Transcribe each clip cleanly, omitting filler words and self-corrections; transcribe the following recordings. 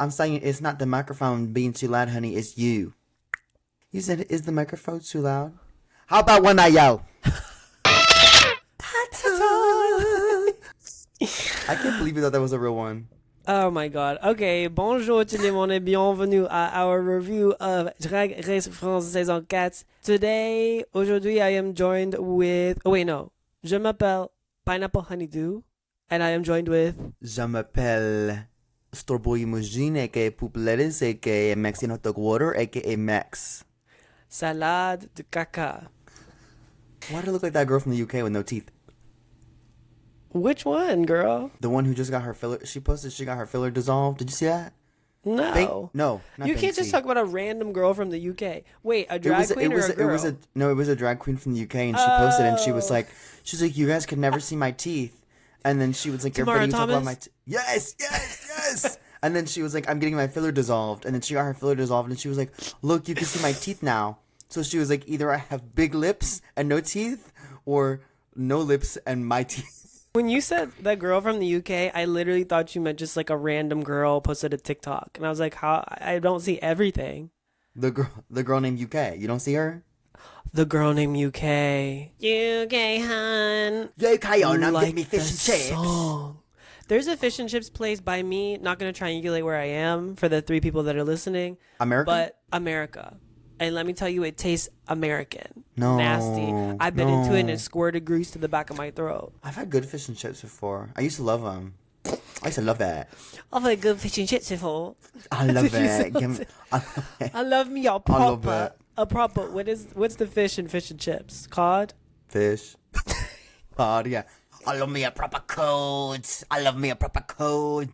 I'm saying it's not the microphone being too loud, honey. It's you. You said, is the microphone too loud? How about when I yell? I can't believe you thought that was a real one. Oh my god. Okay, bonjour tout le monde et bienvenue à our review of Drag Race France saison 4. Aujourd'hui, I am joined with... Oh wait, no. Je m'appelle Pineapple Honeydew and I am joined with... Je m'appelle Starboy Imogine, a.k.a. Poop Lettuce, a.k.a. Mexican Hot Dog Water, a.k.a. Max. Salade de caca. Why do I look like that girl from the UK with no teeth? Which one, girl? The one who just got her filler. She posted she got her filler dissolved. Did you see that? No. No. Not you can't just talk about a random girl from the UK. Wait, a drag queen or a girl? It was a drag queen from the UK, and she posted and she was like, you guys could never see my teeth. And then she was like, Tamara everybody talk about Thomas? my teeth. Yes. And then she was like, I'm getting my filler dissolved. And then she got her filler dissolved, and she was like, look, you can see my teeth now. So she was like, either I have big lips and no teeth, or no lips and my teeth. When you said that girl from the UK, I literally thought you meant just like a random girl posted a TikTok. And I was like, how? I don't see everything. The girl named UK. You don't see her? The girl named UK. UK, hun. UK, I'm get me fish and chips. Song. There's a fish and chips place by me. Not going to triangulate where I am for the 3 people that are listening. America? But America. And let me tell you, it tastes American. No. Nasty. I've been into it and it squirted grease to the back of my throat. I've had good fish and chips before. I used to love them. I used to love it. I've had good fish and chips before. I love it. I love me a proper. A proper. What's the fish and chips? Cod? Fish. Cod, yeah. I love me a proper cod.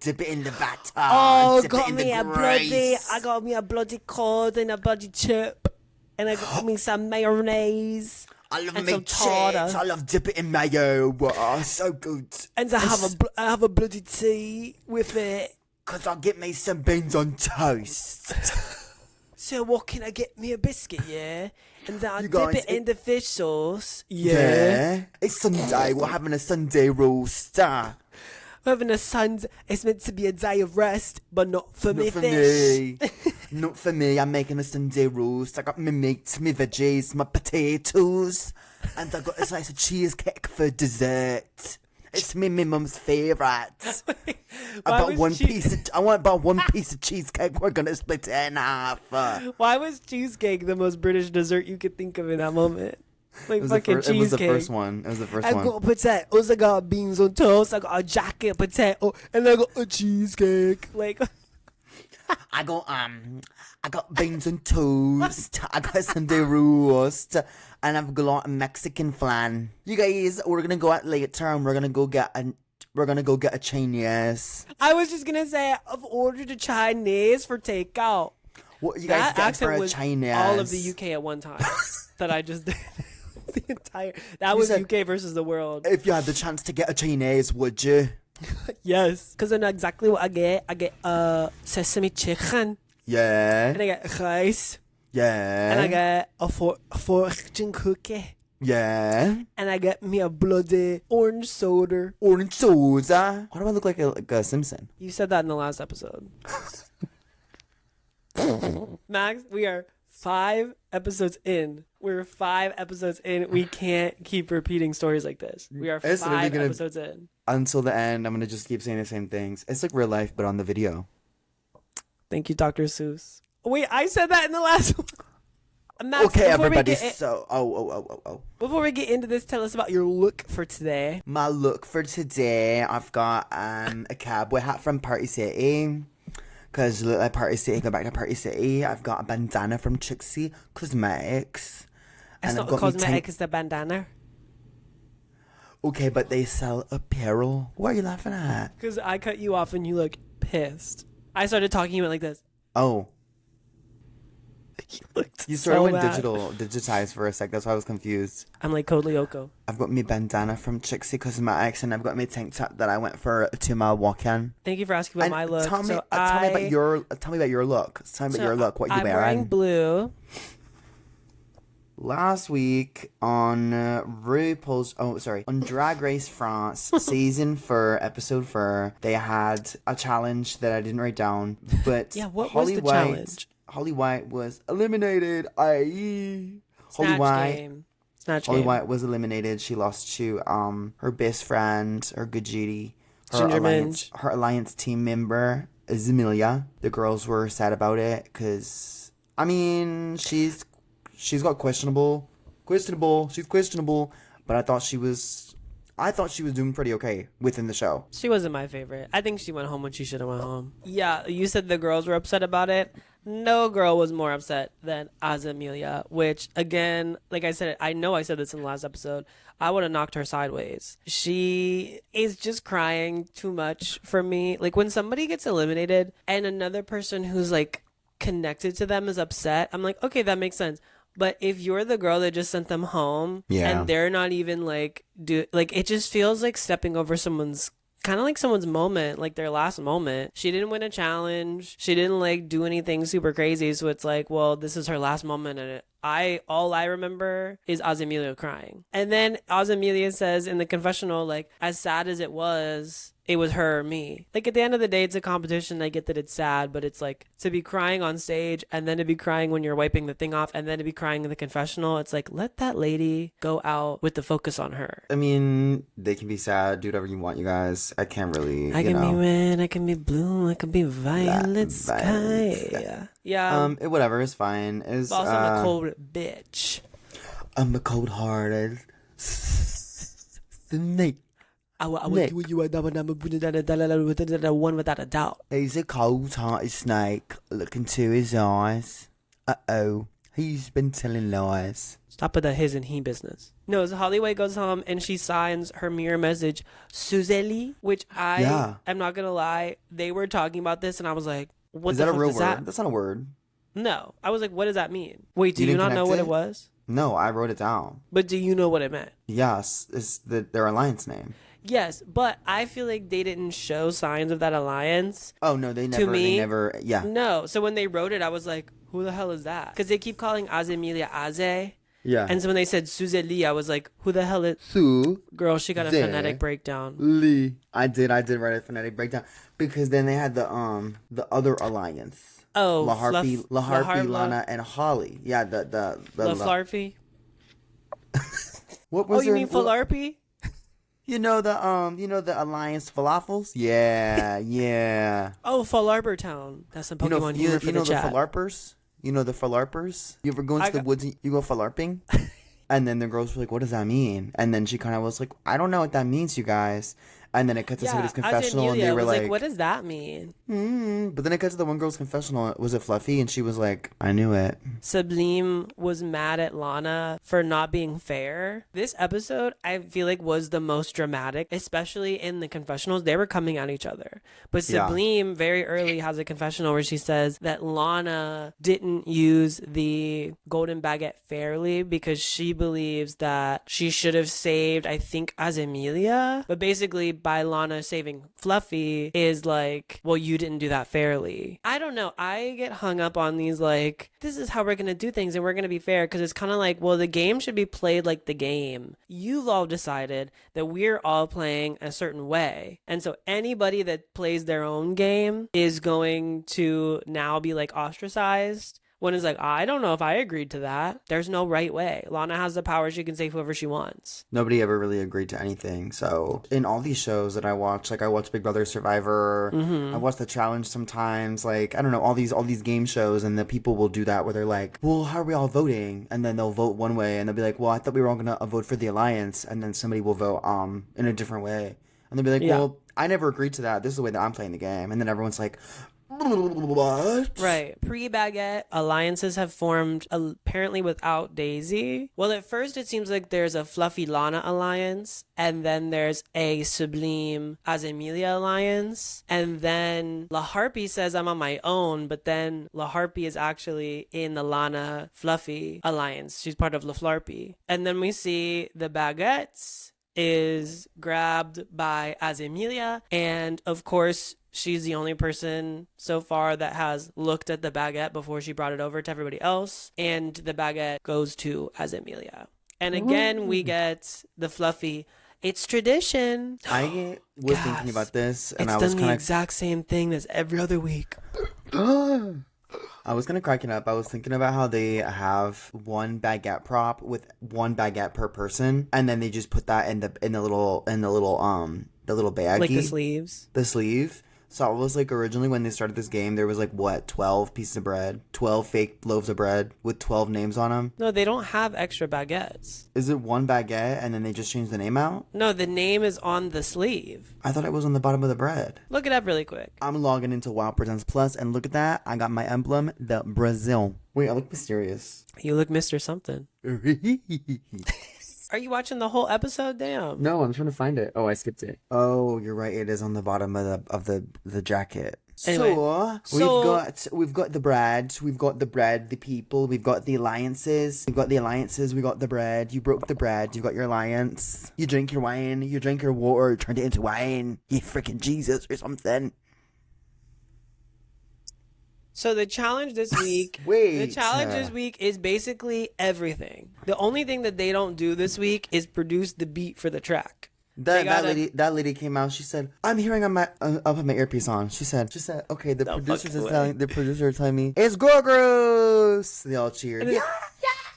Dip it in the batter. Oh, dip got it in me the a grace. I got me a bloody cod and a bloody chip. And I got me some mayonnaise. I love and me some chips. tartar. I love dip it in mayo. Oh, so good. And I have a bloody tea with it. Cause I'll get me some beans on toast. So what can I get me a biscuit, yeah? And then I You dip guys, it in the fish sauce. Yeah. It's Sunday. We're having a Sunday roast. We're having a Sunday. It's meant to be a day of rest, but not for me, Not for fish. me. Not for me. I'm making a Sunday roast. I got my meat, my veggies, my potatoes, and I got a slice of cheesecake for dessert. It's me, my mum's favourite. I want about one piece of cheesecake. We're gonna split it in half. Why was cheesecake the most British dessert you could think of in that moment? Like fucking cheesecake. It was the first one. I got potatoes, I got beans on toast, I got a jacket potato, and I got a cheesecake. Like I got beans and toast. I got a Sunday roast, and I've got a Mexican flan. You guys, we're gonna go out later, and we're gonna go get a Chinese. I was just gonna say, I've ordered a Chinese for takeout. What you guys get for a Chinese? All of the UK at one time that I just did. The entire that was UK versus the world. If you had the chance to get a Chinese, would you? Yes, because I know exactly what I get. I get sesame chicken. Yeah. And I get rice. Yeah. And I get a fortune cookie. Yeah. And I get me a bloody orange soda. Orange soda. Why do I look like a Simpson? You said that in the last episode. Max, we are 5 episodes in. We're 5 episodes in. We can't keep repeating stories like this. We are 5 episodes in. Until the end, I'm going to just keep saying the same things. It's like real life, but on the video. Thank you, Dr. Seuss. Wait, I said that in the last one. Max, okay, everybody. Before we get into this, tell us about your look for today. My look for today, I've got a cowboy hat from Party City. Because you look like Party City, go back to Party City. I've got a bandana from Trixie Cosmetics. It's not cosmetic, it's the bandana. Okay, but they sell apparel. What are you laughing at? Because I cut you off and you look pissed. I started talking, you went like this. Oh. You sort so of went bad. digitized for a sec. That's why I was confused. I'm like Code Lyoko. I've got my bandana from Trixie Cosmetics, and I've got my tank top that I went for a 2-mile walk-in. Thank you for asking about my look. Tell me about your look. Tell me about your look. What you I'm wearing blue. last week on on Drag Race France season 4, episode 4, they had a challenge that I didn't write down, but Yeah, what was the challenge? Holly White was eliminated. Holly Snatch White. game. Snatch Holly game. White was eliminated. She lost to her best friend, her good Judy, Ginger her alliance team member, Amelia. The girls were sad about it because, I mean, she's got questionable. She's questionable, but I thought she was doing pretty okay within the show. She wasn't my favorite. I think she went home when she should have went home. Yeah, you said the girls were upset about it. No girl was more upset than Amelia, which, again, like I said, I know I said this in the last episode, I would have knocked her sideways. She is just crying too much for me. Like, when somebody gets eliminated and another person who's, like, connected to them is upset, I'm like, okay, that makes sense. But if you're the girl that just sent them home and they're not even, like, it just feels like stepping over someone's moment, like their last moment. She didn't win a challenge. She didn't like do anything super crazy. So it's like, well, this is her last moment. And all I remember is Amelia crying. And then Amelia says in the confessional, like, as sad as it was her or me. Like, at the end of the day, it's a competition. I get that it's sad, but it's like to be crying on stage and then to be crying when you're wiping the thing off and then to be crying in the confessional. It's like, let that lady go out with the focus on her. I mean, they can be sad, do whatever you want, you guys. I can't really, I can be red, I can be blue, I can be violet sky. Yeah. Whatever, it's fine. It's also, I'm a cold bitch. I'm a cold-hearted snake. I will do you one without a doubt. He's a cold-hearted snake. Look into his eyes. Uh-oh. He's been telling lies. Stop with the his and he business. No, so Holly White goes home and she signs her mirror message, Suzeli, which I'm not going to lie. They were talking about this and I was like, what is the that fuck a real is word? that? That's not a word. No. I was like, what does that mean? Wait, do you not know what it was? No, I wrote it down. But do you know what it meant? Yes, it's their alliance name. Yes, but I feel like they didn't show signs of that alliance. Oh, no, they never, yeah. No, so when they wrote it, I was like, who the hell is that? Because they keep calling Amelia Aze. Yeah. And so when they said Suzeli, I was like, who the hell is... Su. Girl, she got a phonetic breakdown. Lee. I did write a phonetic breakdown. Because then they had the other alliance. Oh, La Harpy, Lana, and Holly. Yeah, the La Flarpy? What was you mean Falarpy? You know the Alliance Falafels? Yeah, yeah. Oh, Falarper Town. That's some Pokemon humor for the chat. You know the Falarpers? You ever go into the woods and you go Falarping? And then the girls were like, what does that mean? And then she kind of was like, I don't know what that means, you guys. And then it cut to somebody's confessional and they were like, what does that mean? But then it cut to the one girl's confessional. Was it Fluffy? And she was like, I knew it. Sublime was mad at Lana for not being fair. This episode, I feel like, was the most dramatic, especially in the confessionals. They were coming at each other. But Sublime very early has a confessional where she says that Lana didn't use the golden baguette fairly because she believes that she should have saved, I think, Amelia. But basically, by Lana saving Fluffy is like, well, you didn't do that fairly. I don't know. I get hung up on these like, this is how we're going to do things and we're going to be fair, because it's kind of like, well, the game should be played like the game. You've all decided that we're all playing a certain way. And so anybody that plays their own game is going to now be like ostracized. When it's like, I don't know if I agreed to that. There's no right way. Lana has the power. She can save whoever she wants. Nobody ever really agreed to anything. So in all these shows that I watch, like I watch Big Brother Survivor, I watch The Challenge sometimes, like, I don't know, all these game shows, and the people will do that where they're like, well, how are we all voting? And then they'll vote one way and they'll be like, well, I thought we were all going to vote for the alliance. And then somebody will vote in a different way. And they'll be like, well, I never agreed to that. This is the way that I'm playing the game. And then everyone's like, what? Right. Pre-Baguette, alliances have formed apparently without Daisy. Well, at first it seems like there's a Fluffy Lana alliance, and then there's a Sublime Amelia alliance, and then La Harpy says I'm on my own, but then La Harpy is actually in the Lana Fluffy alliance. She's part of La Flarpy. And then we see the Baguettes is grabbed by Amelia, and of course She's the only person so far that has looked at the baguette before she brought it over to everybody else. And the baguette goes to Azemelia. And again, we get the fluffy, it's tradition. I was thinking about this, and I It's was done kind the of exact same thing as every other week. I was kind of cracking up. I was thinking about how they have one baguette prop with one baguette per person, and then they just put that in the little baggie, Like the sleeves. the sleeve. So it was like originally when they started this game, there was like what 12 pieces of bread, 12 fake loaves of bread with 12 names on them. No, they don't have extra baguettes. Is it one baguette and then they just changed the name out? No, the name is on the sleeve. I thought it was on the bottom of the bread. Look it up really quick. I'm logging into WoW Presents Plus, and look at that. I got my emblem, the Brazil. Wait, I look mysterious. You look Mr. Something. Are you watching the whole episode? Damn. No, I'm trying to find it. Oh, I skipped it. Oh, you're right. It is on the bottom of the jacket. Anyway, We've got the bread, the people, we've got the alliances, we got the bread. You broke the bread, you got your alliance. You drink your wine, you drink your water, turned it into wine. You freaking Jesus or something. So the challenge this week, is basically everything. The only thing that they don't do this week is produce the beat for the track. That lady came out. She said, "I'm hearing I'll put my earpiece on." She said, "Okay." The producer is telling me it's gross. They all cheered. Yeah.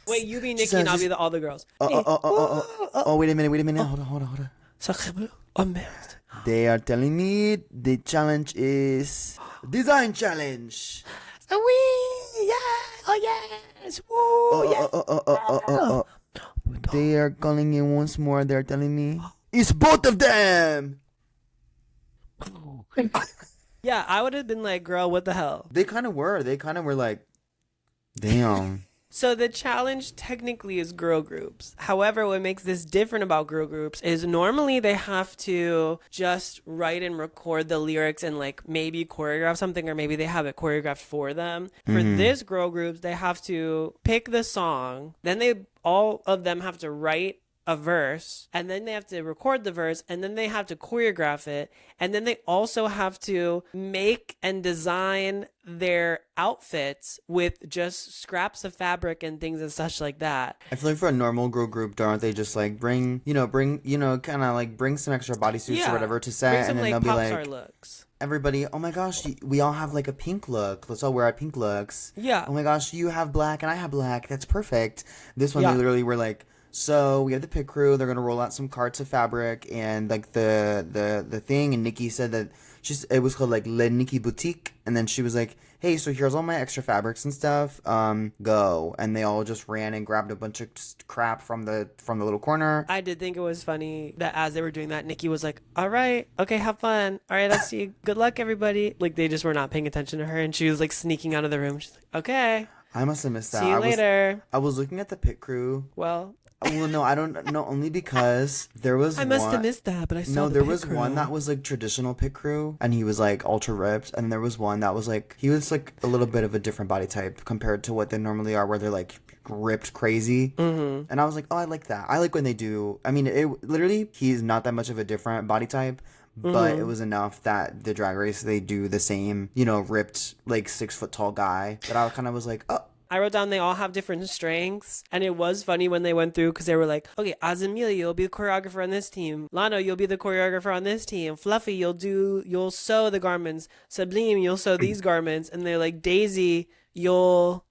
Wait, you be Nikki and I'll be all the girls. Oh, wait a minute. Hold on. Oh, merde. They are telling me the challenge is design challenge. Yes. They are calling it once more. They're telling me it's both of them. Yeah, I would have been like, girl, what the hell? They kind of were like, damn. So the challenge technically is girl groups. However, what makes this different about girl groups is normally they have to just write and record the lyrics and like maybe choreograph something, or maybe they have it choreographed for them. For this girl groups, they have to pick the song, then all of them have to write a verse, and then they have to record the verse, and then they have to choreograph it, and then they also have to make and design their outfits with just scraps of fabric and things and such like that. I feel like for a normal girl group, don't they just like bring some extra bodysuits or whatever to set, and then they'll be like, looks. Everybody, oh my gosh, we all have like a pink look. Let's all wear our pink looks. Yeah. Oh my gosh, you have black and I have black. That's perfect. This one, they literally were like, so we have the pit crew. They're gonna roll out some carts of fabric and like the thing. And Nikki said that it was called like Le Nikki Boutique. And then she was like, hey, so here's all my extra fabrics and stuff. Go. And they all just ran and grabbed a bunch of crap from the little corner. I did think it was funny that as they were doing that, Nikki was like, all right, okay, have fun. All right, I'll see you. Good luck, everybody. Like they just were not paying attention to her, and she was like sneaking out of the room. She's like, okay. I must have missed that. See you later. I was looking at the pit crew. Well, no, I don't know. Only because there was I must have missed that, but I saw there was one that was like traditional pit crew, and he was like ultra ripped, and there was one that was like he was like a little bit of a different body type compared to what they normally are, where they're like ripped crazy. And I was like, oh, I like that. I like when they do. I mean, it literally he's not that much of a different body type. But it was enough that the Drag Race, they do the same, ripped, like 6 foot tall guy that I kind of was like, oh. I wrote down they all have different strengths, and it was funny when they went through because they were like, okay, Azemelia, you'll be the choreographer on this team. Lano, you'll be the choreographer on this team. Fluffy, you'll sew the garments. Sublime, you'll sew these garments. And they're like, Daisy, you'll...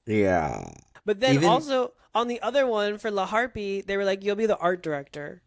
Yeah. But then also on the other one for La Harpy, they were like, you'll be the art director.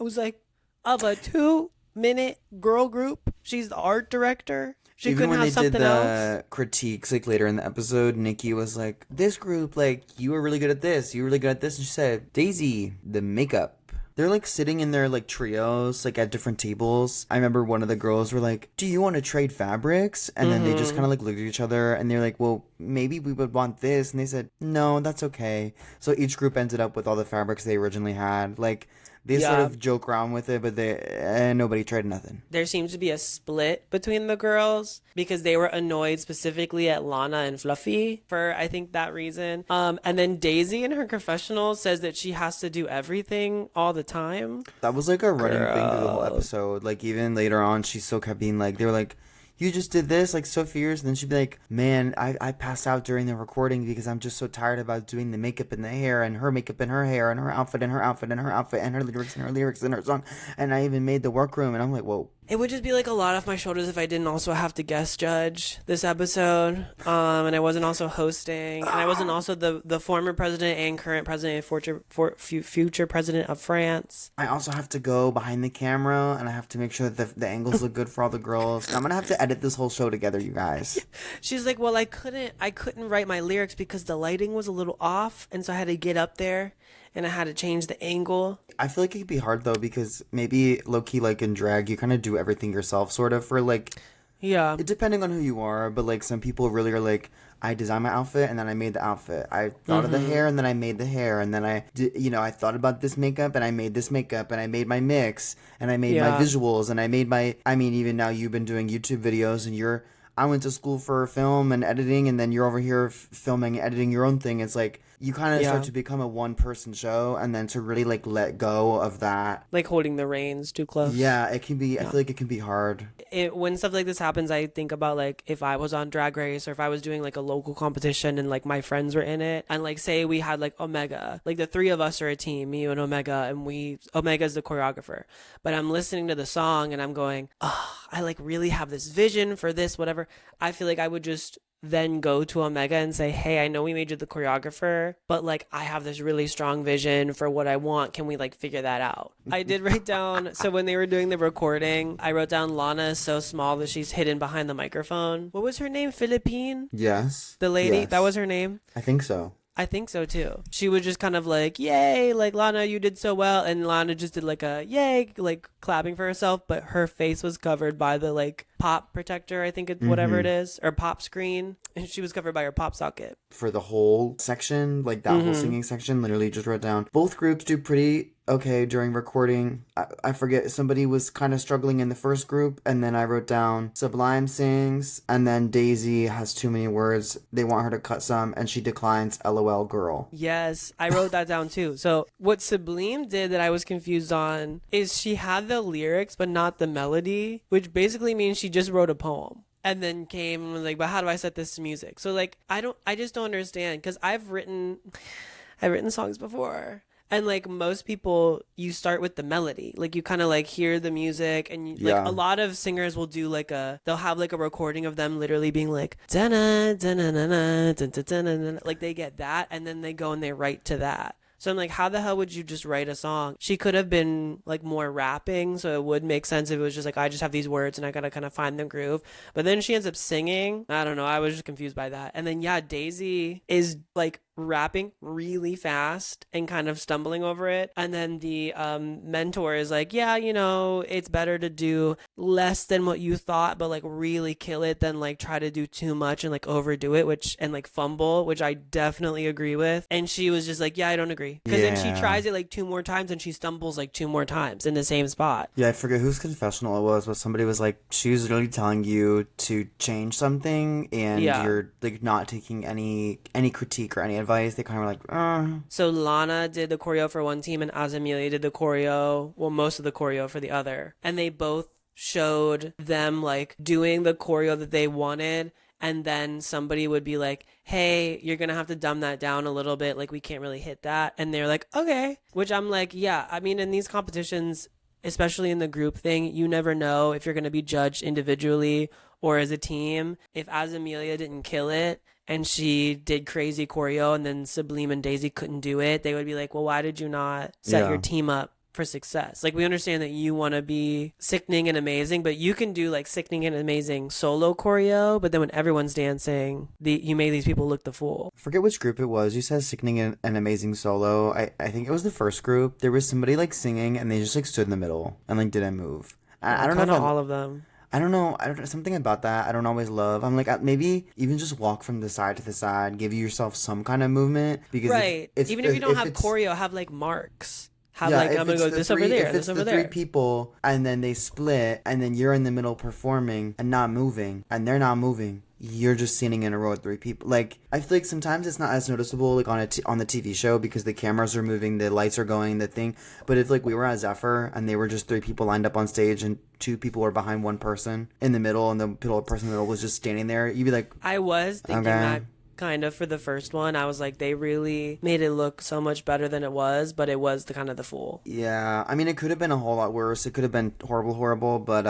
I was like, of a 2-minute girl group, she's the art director? She Even couldn't when have they did something the else? critiques, like later in the episode, Nikki was like, this group, like, you were really good at this. You were really good at this. And she said, Daisy, the makeup. They're like sitting in their like trios, like at different tables. I remember one of the girls were like, do you want to trade fabrics? And then they just kind of like looked at each other and they're like, well, maybe we would want this. And they said, no, that's okay. So each group ended up with all the fabrics they originally had. Like, They sort Yeah. of joke around with it, but nobody tried nothing. There seems to be a split between the girls because they were annoyed specifically at Lana and Fluffy for, I think, that reason. And then Daisy in her confessional says that she has to do everything all the time. That was like a running thing through the whole episode. Like even later on, she still kept being like, they were like, you just did this like so fierce, and then she'd be like, man, I passed out during the recording because I'm just so tired about doing the makeup and the hair and her makeup and her hair and her outfit and her outfit and her outfit and her lyrics and her lyrics and her song, and I even made the workroom, and I'm like, whoa. It would just be like a lot off my shoulders if I didn't also have to guest judge this episode. And I wasn't also hosting. And I wasn't also the former president and current president and future president of France. I also have to go behind the camera, and I have to make sure that the angles look good for all the girls. And I'm gonna have to edit this whole show together, you guys. She's like, well, I couldn't write my lyrics because the lighting was a little off, and so I had to get up there and I had to change the angle. I feel like it could be hard though, because maybe low-key, like in drag, you kind of do everything yourself, sort of, for like, yeah, depending on who you are. But like some people really are like, I designed my outfit and then I made the outfit. I thought of the hair and then I made the hair, and then I did, I thought about this makeup and I made this makeup, and I made my mix and I made my visuals, and I made my, even now you've been doing YouTube videos, and I went to school for film and editing, and then you're over here filming and editing your own thing. It's like you kind of start to become a one-person show, and then to really like let go of that, like holding the reins too close. Yeah, it can be. I feel like it can be hard. When stuff like this happens, I think about like if I was on Drag Race or if I was doing like a local competition and like my friends were in it, and like say we had like Omega, like the three of us are a team, me, you, and Omega, and Omega's the choreographer, but I'm listening to the song and I'm going, oh, I like really have this vision for this, whatever. I feel like I would just then go to Omega and say, hey, I know we made you the choreographer, but like I have this really strong vision for what I want. Can we like figure that out? I did write down, so when they were doing the recording, I wrote down Lana is so small that she's hidden behind the microphone. What was her name? Philippine? Yes. The lady? Yes. That was her name? I think so. I think so too. She was just kind of like, yay, like Lana, you did so well. And Lana just did like a yay, like clapping for herself, but her face was covered by the like pop protector, I think it's whatever it is, or pop screen. And she was covered by her pop socket. For the whole section, like that whole singing section, literally just wrote down, both groups do pretty okay during recording. I forget, somebody was kind of struggling in the first group, and then I wrote down Sublime sings, and then Daisy has too many words. They want her to cut some, and she declines, LOL girl. Yes, I wrote that down too. So what Sublime did that I was confused on is she had the lyrics but not the melody, which basically means she just wrote a poem. And then came and was like, but how do I set this to music? So like, I just don't understand, because I've written songs before. And like most people, you start with the melody. Like you kind of like hear the music, and like a lot of singers will do like they'll have like a recording of them literally being like, da-na, da-na, da-na, da-na, da-na, like they get that, and then they go and they write to that. So I'm like, how the hell would you just write a song? She could have been like more rapping, so it would make sense if it was just like, I just have these words and I gotta kind of find the groove. But then she ends up singing. I don't know. I was just confused by that. And then Daisy is like rapping really fast and kind of stumbling over it, and then the mentor is like, it's better to do less than what you thought, but like really kill it than like try to do too much and like overdo it, and like fumble, which I definitely agree with. And she was just like, I don't agree, because then she tries it like 2 more times and she stumbles like 2 more times in the same spot. I forget whose confessional it was, but somebody was like, she was really telling you to change something, and you're like not taking any critique or any advice. They kind of were like, So Lana did the choreo for one team and Azamelia did the choreo, most of the choreo for the other. And they both showed them like doing the choreo that they wanted. And then somebody would be like, hey, you're going to have to dumb that down a little bit. Like, we can't really hit that. And they're like, okay. Which I'm like, in these competitions, especially in the group thing, you never know if you're going to be judged individually or as a team. If Azamelia didn't kill it and she did crazy choreo and then Sublime and Daisy couldn't do it, they would be like, well, why did you not set your team up for success? Like, we understand that you want to be sickening and amazing, but you can do like sickening and amazing solo choreo, but then when everyone's dancing, you made these people look the fool. I forget which group it was. You said sickening and amazing solo. I think it was the first group. There was somebody like singing and they just like stood in the middle and like didn't move. I don't know if all of them. I don't know. Something about that I don't always love. I'm like, maybe even just walk from the side to the side, give yourself some kind of movement, because even if you don't have choreo, have like marks. have like, if I'm gonna it's go the this three, over there, if this it's over the three there. people and then they split and then you're in the middle performing and not moving and they're not moving, you're just standing in a row with three people. Like, I feel like sometimes it's not as noticeable like on the TV show because the cameras are moving, the lights are going, the thing. But if like we were at Zephyr and they were just three people lined up on stage and two people were behind one person in the middle and the person in the middle was just standing there, you'd be like, I was thinking okay. that kind of for the first one. I was like, they really made it look so much better than it was, but it was the kind of the fool. Yeah, I mean, it could have been a whole lot worse. It could have been horrible, but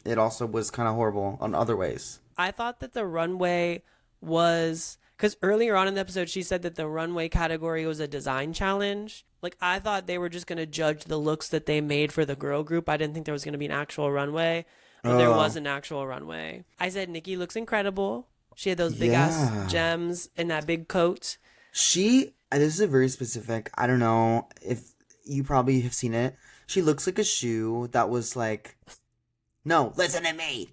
it also was kind of horrible on other ways. I thought that the runway was, because earlier on in the episode she said that the runway category was a design challenge. Like, I thought they were just going to judge the looks that they made for the girl group. I didn't think there was going to be an actual runway, but there was an actual runway. I said Nikki looks incredible. She had those big ass gems in that big coat. This is a very specific, I don't know if you probably have seen it. She looks like a shoe that was like, no, listen to me.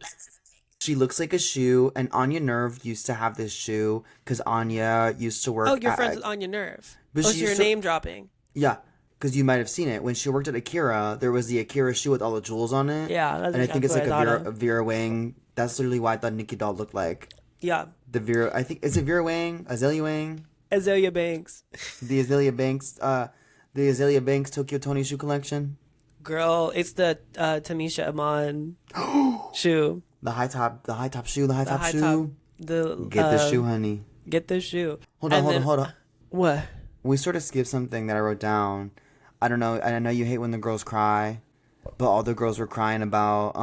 She looks like a shoe, and Anya Nerve used to have this shoe because Anya used to work. Oh, you're friends with Anya Nerve. But so you're name dropping. Yeah, because you might have seen it when she worked at Akira. There was the Akira shoe with all the jewels on it. Yeah, that's and I think it's like a Vera Wang. That's literally why I thought Nikki Doll looked like. Yeah. I think is it Vera Wang, Azalea Wang, Azalea Banks. the Azalea Banks Tokyo Tony shoe collection. Girl, it's the Tamisha Iman shoe. The high top shoe. Get The the shoe, honey. Get the shoe. Hold on. What? We sort of skipped something that I wrote down. I don't know. I know you hate when the girls cry, but all the girls were crying about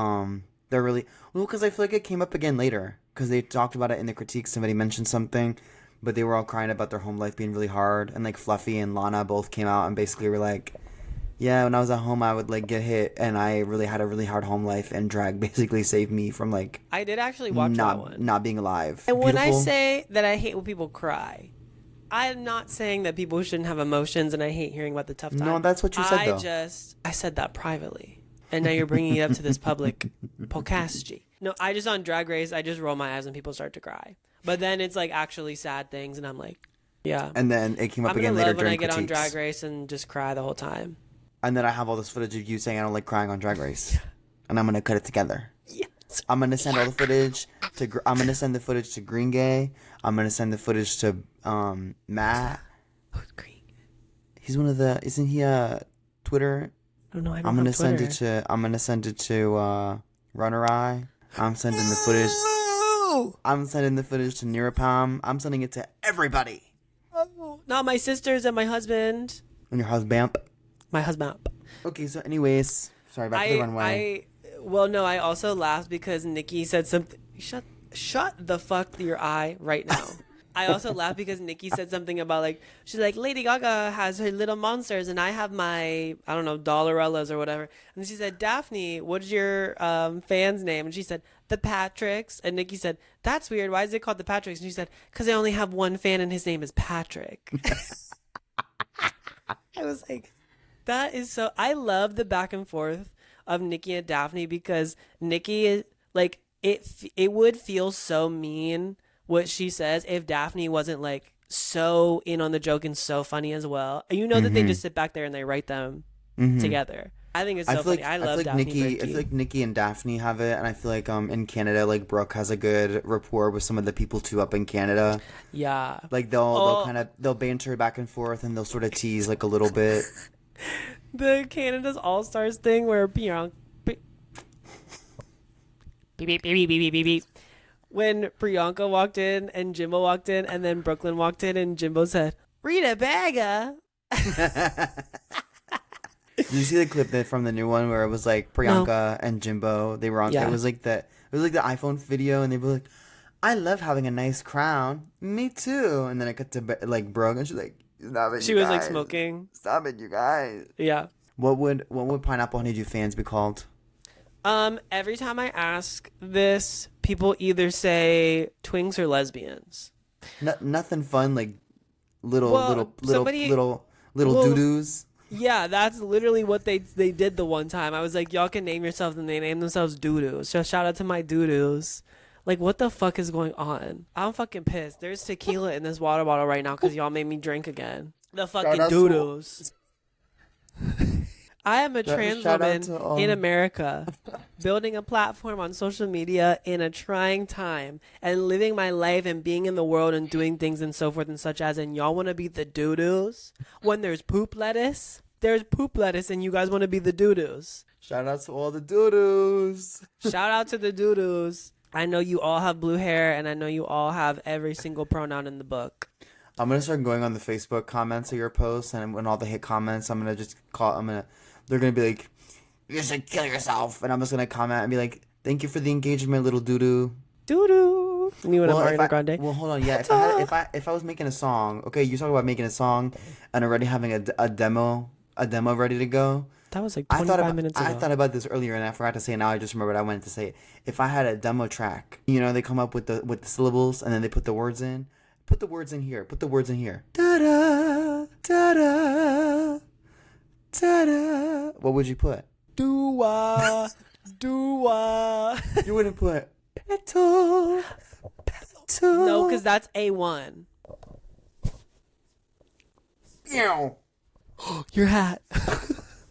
they're really because I feel like it came up again later because they talked about it in the critique. Somebody mentioned something, but they were all crying about their home life being really hard, and like Fluffy and Lana both came out and basically were like, yeah, when I was at home, I would like get hit, and I really had a really hard home life, and drag basically saved me from like I did actually watch that one. Not being alive. And when I Beautiful. say that I hate when people cry, I'm not saying that people shouldn't have emotions, and I hate hearing about the tough times. No, that's what you said, though. I said that privately, and now you're bringing it up to this public podcast. No, I just on Drag Race, I just roll my eyes when people start to cry. But then it's like actually sad things, and I'm like, yeah. And then it came up again I'm later gonna love when I during get on critiques. Drag Race and just cry the whole time. And then I have all this footage of you saying I don't like crying on Drag Race, and I'm gonna cut it together. Yes. I'm gonna send all the footage to. I'm gonna send the footage to Green Gay. I'm gonna send the footage to Matt. Who's Green? He's one of the. Isn't he Twitter? Oh no, I don't I'm gonna have Twitter. send it to Runner Eye. I'm sending the footage. I'm sending the footage to Nirapam. I'm sending it to everybody. Oh, not my sisters and my husband. And your husband. My husband. Okay, so anyways, sorry, back to the runway. I also laughed because Nikki said something. Shut the fuck your eye right now. I also laughed because Nikki said something about like, she's like, Lady Gaga has her little monsters and I have my, I don't know, Dollarellas or whatever. And she said, Daphne, what's your fan's name? And she said, the Patricks. And Nikki said, that's weird. Why is it called the Patricks? And she said, because I only have one fan and his name is Patrick. I was like, that is so, I love the back and forth of Nikki and Daphne because Nikki is like, it would feel so mean what she says if Daphne wasn't like so in on the joke and so funny as well. You know that they just sit back there and they write them together. I think it's so funny. I love Daphne. I feel like Nikki and Daphne have it, and I feel like in Canada, like Brooke has a good rapport with some of the people too up in Canada. Yeah, like they'll banter back and forth, and they'll sort of tease like a little bit. The Canada's All Stars thing where Bianca. Beep, beep, beep, beep, beep, beep, beep. When Priyanka walked in and Jimbo walked in and then Brooklyn walked in and Jimbo said, Rita Baga. Did you see the clip from the new one where it was like Priyanka and Jimbo? They were on. Yeah. It was like the iPhone video, and they were like, "I love having a nice crown. Me too." And then I got to like Brooke, and she's like, "Stop it, she was like smoking. Stop it, you guys." Yeah. What would Pineapple Honeydew fans be called? Every time I ask this, people either say twinks or lesbians. Nothing fun, like little doo-doos. Yeah, that's literally what they did the one time. I was like, y'all can name yourselves, and they named themselves doo-doos. So shout out to my doo-doos. Like, what the fuck is going on? I'm fucking pissed. There's tequila in this water bottle right now because y'all made me drink again. The fucking doo-doos. I am a trans Shout out woman to all- in America, building a platform on social media in a trying time and living my life and being in the world and doing things and so forth and such as. And y'all want to be the doo-doos when there's poop lettuce? There's poop lettuce and you guys want to be the doo-doos. Shout out to all the doo-doos. Shout out to the doo-doos. I know you all have blue hair and I know you all have every single pronoun in the book. I'm gonna start going on the Facebook comments of your posts, and when all the hit comments, they're gonna be like, you should kill yourself, and I'm just gonna comment and be like, thank you for the engagement, little doo-doo. Doo-doo. You want to Ariana Grande? Well, hold on, yeah. If I was making a song, okay, you talk about making a song and already having a demo ready to go. That was like 25 minutes ago. I thought about this earlier and I forgot to say it. Now I just remembered I wanted to say it. If I had a demo track, you know, they come up with the syllables and then they put the words in. Put the words in here. Put the words in here. Da-da, da-da, da-da. What would you put? Doo-wah, doo-wah. You wouldn't put petal. No, because that's A1. Ew. Your hat.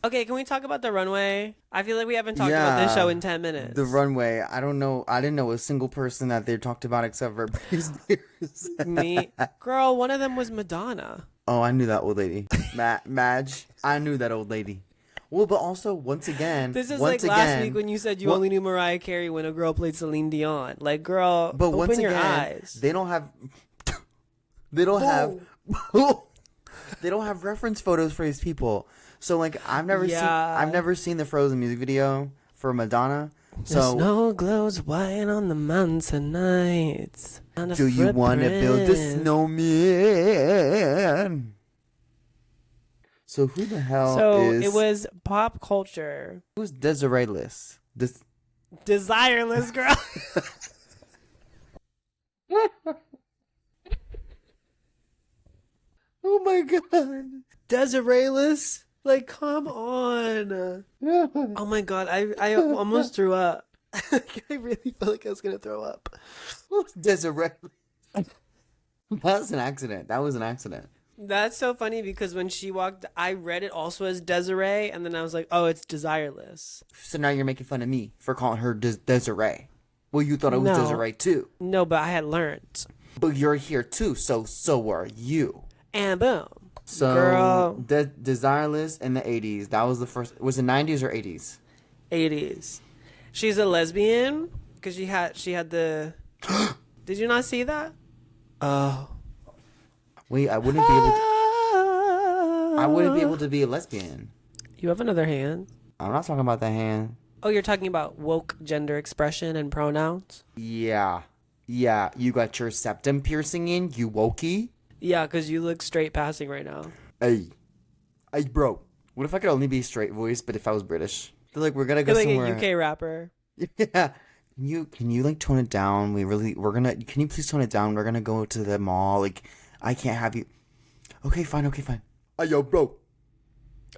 Okay, can we talk about the runway? I feel like we haven't talked about this show in 10 minutes. The runway. I don't know. I didn't know a single person that they talked about except for Britney Spears. Me. Girl, one of them was Madonna. Oh, I knew that old lady. Madge. I knew that old lady. Well, but also, once again... This is like last week when you said you only knew Mariah Carey when a girl played Celine Dion. Like, girl, but open once your again, eyes. They don't have... They don't have... They don't have reference photos for these people. So, like, I've never seen the Frozen music video for Madonna. So, the snow glows white on the mountain tonight. Do you want to build a snowman? So who the hell is... it was pop culture. Who's Desiree-less? Desireless, girl. Oh my god. Desireless? Like, come on. Oh my god, I almost threw up. I really felt like I was gonna throw up. Desiree. That's an accident. That was an accident. That's so funny because when she walked, I read it also as Desiree, and then I was like, oh, it's Desireless. So now you're making fun of me for calling her Desiree. Well, you thought it was Desiree too. No, but I had learned. But you're here too, so are you. And boom. So, girl. Desireless in the 80s. That was the first. Was it 90s or 80s? 80s. She's a lesbian because she had the... Did you not see that? Oh. Wait, I wouldn't be able to be a lesbian. You have another hand. I'm not talking about the hand. Oh, you're talking about woke gender expression and pronouns? Yeah. Yeah, you got your septum piercing in, you wokey? Yeah, because you look straight passing right now. Hey, bro. What if I could only be straight voice, but if I was British? They're like, we're gonna go somewhere. Like a UK rapper. Yeah. Can you like tone it down? Can you please tone it down? We're gonna go to the mall. Like, I can't have you. Okay, fine. Ayo, bro.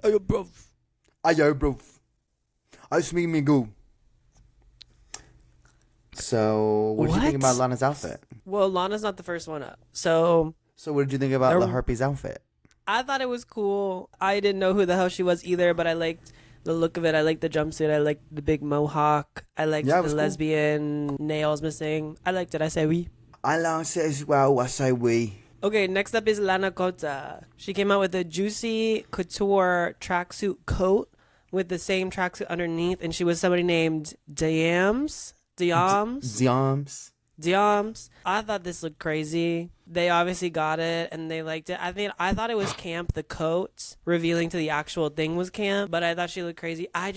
Ayo, bro. Ice me go. So, what did you think about Lana's outfit? Well, Lana's not the first one up. So what did you think about La Harpy's outfit? I thought it was cool. I didn't know who the hell she was either, but I liked the look of it. I liked the jumpsuit. I liked the big mohawk. I liked the lesbian nails missing. I liked it. I say oui. I liked it as well. I say oui. Okay, next up is Lana Kota. She came out with a juicy couture tracksuit coat with the same tracksuit underneath, and she was somebody named Diams. I thought this looked crazy. They obviously got it and they liked it. I thought it was camp. The coat revealing to the actual thing was camp, but I thought she looked crazy. I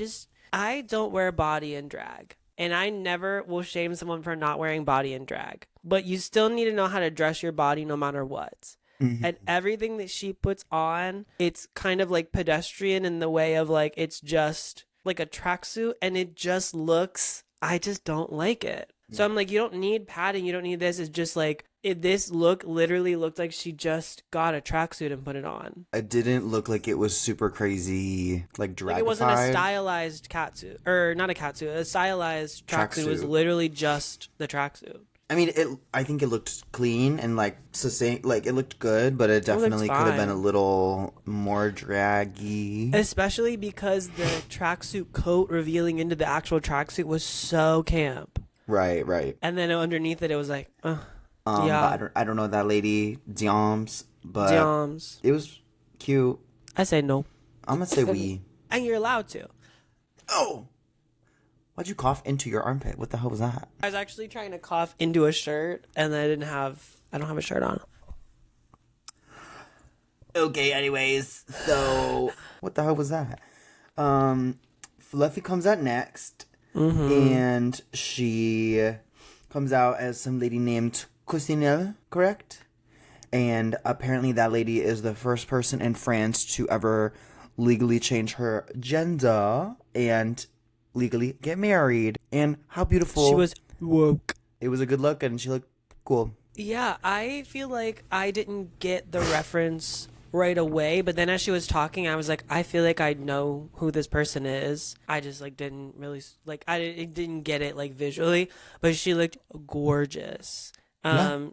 don't wear body in drag, and I never will shame someone for not wearing body in drag. But you still need to know how to dress your body no matter what. Mm-hmm. And everything that she puts on, it's kind of like pedestrian in the way of like it's just like a tracksuit, and it just looks. I just don't like it. So I'm like, you don't need padding. You don't need this. It's just like, this look literally looked like she just got a tracksuit and put it on. It didn't look like it was super crazy, like dragified. Like it wasn't a stylized catsuit. Or not a catsuit. A stylized tracksuit was literally just the tracksuit. I mean, I think it looked clean and like succinct. Like it looked good, but it definitely could have been a little more draggy. Especially because the tracksuit coat revealing into the actual tracksuit was so camp. Right, right. And then underneath it was like, yeah. But I don't know that lady Diams, but Diams. It was cute. I say no. I'm gonna say we. And you're allowed to. Oh. Why'd you cough into your armpit? What the hell was that? I was actually trying to cough into a shirt, and I don't have a shirt on. Okay, anyways, so what the hell was that? Fluffy comes out next, and she comes out as some lady named Cousinelle, correct? And apparently that lady is the first person in France to ever legally change her gender and legally get married. And how beautiful. She was woke. It was a good look and she looked cool. Yeah, I feel like I didn't get the reference right away, but then as she was talking, I was like, I feel like I know who this person is. I just like didn't really like didn't get it like visually, but she looked gorgeous.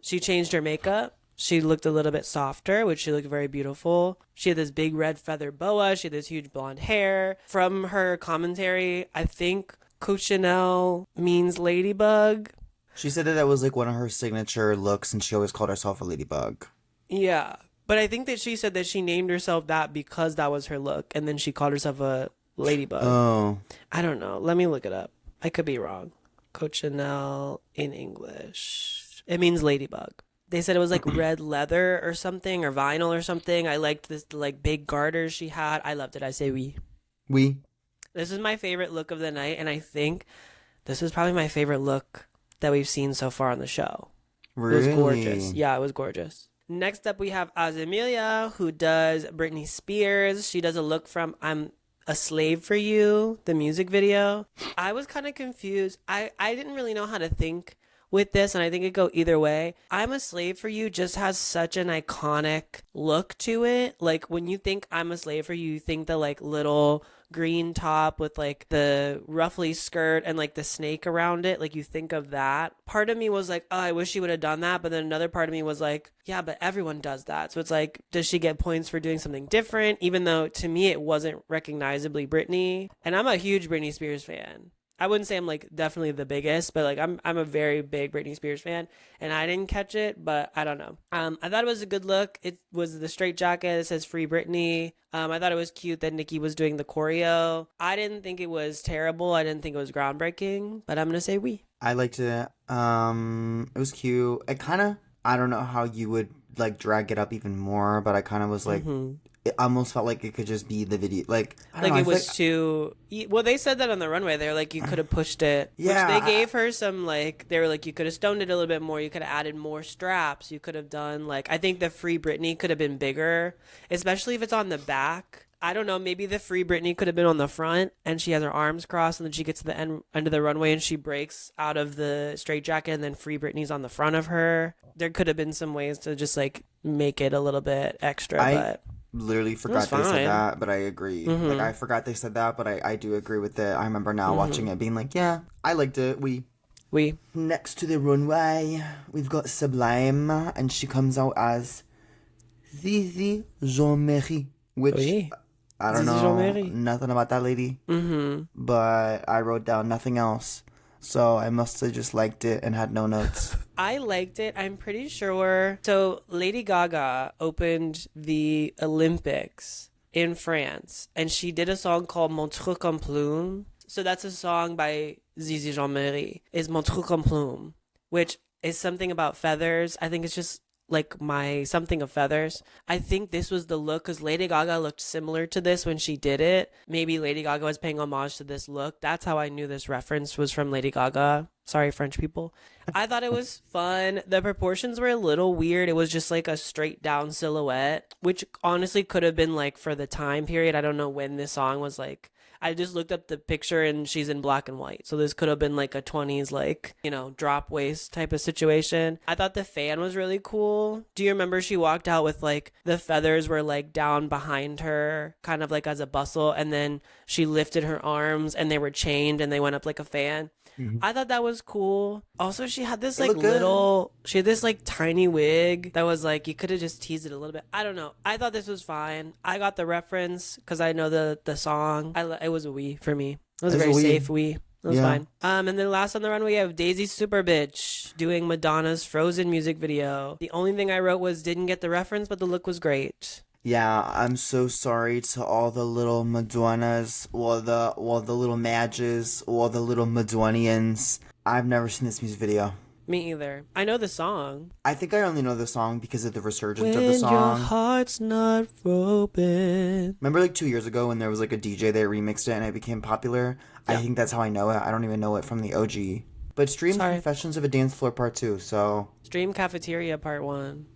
She changed her makeup. She looked a little bit softer, which she looked very beautiful. She had this big red feather boa. She had this huge blonde hair. From her commentary, I think Cochineal means ladybug. She said that was like one of her signature looks and she always called herself a ladybug. Yeah. But I think that she said that she named herself that because that was her look. And then she called herself a ladybug. Oh. I don't know. Let me look it up. I could be wrong. Cochineal in English. It means ladybug. They said it was like red leather or something or vinyl or something. I liked this like big garters she had. I loved it. I say we. We. This is my favorite look of the night, and I think this is probably my favorite look that we've seen so far on the show. Really? It was gorgeous. Yeah, it was gorgeous. Next up, we have Azemelia, who does Britney Spears. She does a look from I'm a Slave for You, the music video. I was kind of confused. I didn't really know how to think with this, and I think it go either way. I'm a Slave for You just has such an iconic look to it. Like when you think I'm a Slave for You, you think the like little green top with like the ruffly skirt and like the snake around it. Like you think of that. Part of me was like, oh, I wish she would have done that. But then another part of me was like, yeah, but everyone does that. So it's like, does she get points for doing something different? Even though to me it wasn't recognizably Britney. And I'm a huge Britney Spears fan. I wouldn't say I'm like definitely the biggest, but like I'm a very big Britney Spears fan, and I didn't catch it, but I don't know. I thought it was a good look. It was the straight jacket. It says Free Britney. I thought it was cute that Nicki was doing the choreo. I didn't think it was terrible. I didn't think it was groundbreaking, but I'm gonna say we. I liked it. It was cute. It kind of, I don't know how you would like drag it up even more, but I kind of was like, it almost felt like it could just be the video. Like, I don't know, it was too. Well, they said that on the runway. They were like, you could have pushed it. Yeah. Which they gave her some, like, they were like, you could have stoned it a little bit more. You could have added more straps. You could have done, like, I think the Free Britney could have been bigger, especially if it's on the back. I don't know, maybe the Free Britney could have been on the front and she has her arms crossed and then she gets to the end of the runway and she breaks out of the straitjacket and then Free Britney's on the front of her. There could have been some ways to just like make it a little bit extra, but literally forgot they said that, but I agree. Like I forgot they said that, but I do agree with it. I remember now watching it being like, yeah, I liked it. We next to the runway, we've got Sublime and she comes out as Zizi Jean-Marie, which I don't know nothing about that lady, but I wrote down nothing else. So I must have just liked it and had no notes. I liked it. I'm pretty sure. So Lady Gaga opened the Olympics in France, and she did a song called Mon Truc en Plume. So that's a song by Zizi Jean-Marie, is Mon Truc en Plume, which is something about feathers. I think it's just like my something of feathers. I think this was the look because Lady Gaga looked similar to this when she did it. Maybe Lady Gaga was paying homage to this look. That's how I knew this reference was from Lady Gaga. Sorry, French people. I thought it was fun. The proportions were a little weird. It was just like a straight down silhouette, which honestly could have been like for the time period. I don't know when this song was like. I just looked up the picture and she's in black and white. So this could have been like a 20s, like, you know, drop waist type of situation. I thought the fan was really cool. Do you remember she walked out with like the feathers were like down behind her, kind of like as a bustle, and then she lifted her arms and they were chained and they went up like a fan? I thought that was cool. Also, she had this like she had this like tiny wig that was like, you could have just teased it a little bit. I don't know. I thought this was fine. I got the reference because I know the song. It was a wee for me. It was a very safe wee. It was fine. And then last on the run, we have Daisy Super Bitch doing Madonna's Frozen music video. The only thing I wrote was didn't get the reference, but the look was great. Yeah, I'm so sorry to all the little Madonnas, or the little Madges, or the little Madonians. I've never seen this music video. Me either. I know the song. I think I only know the song because of the resurgence of the When song. your heart's not open. Remember like 2 years ago when there was like a DJ that remixed it and it became popular? Yeah. I think that's how I know it. I don't even know it from the OG. But stream Confessions of a Dance Floor Part 2, so... Stream Cafeteria Part 1.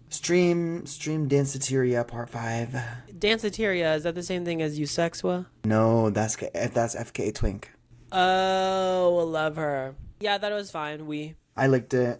Stream Danceteria Part 5. Danceteria, is that the same thing as Eusexua? No, that's FKA Twink. Oh, I love her. Yeah, I thought it was fine. I liked it.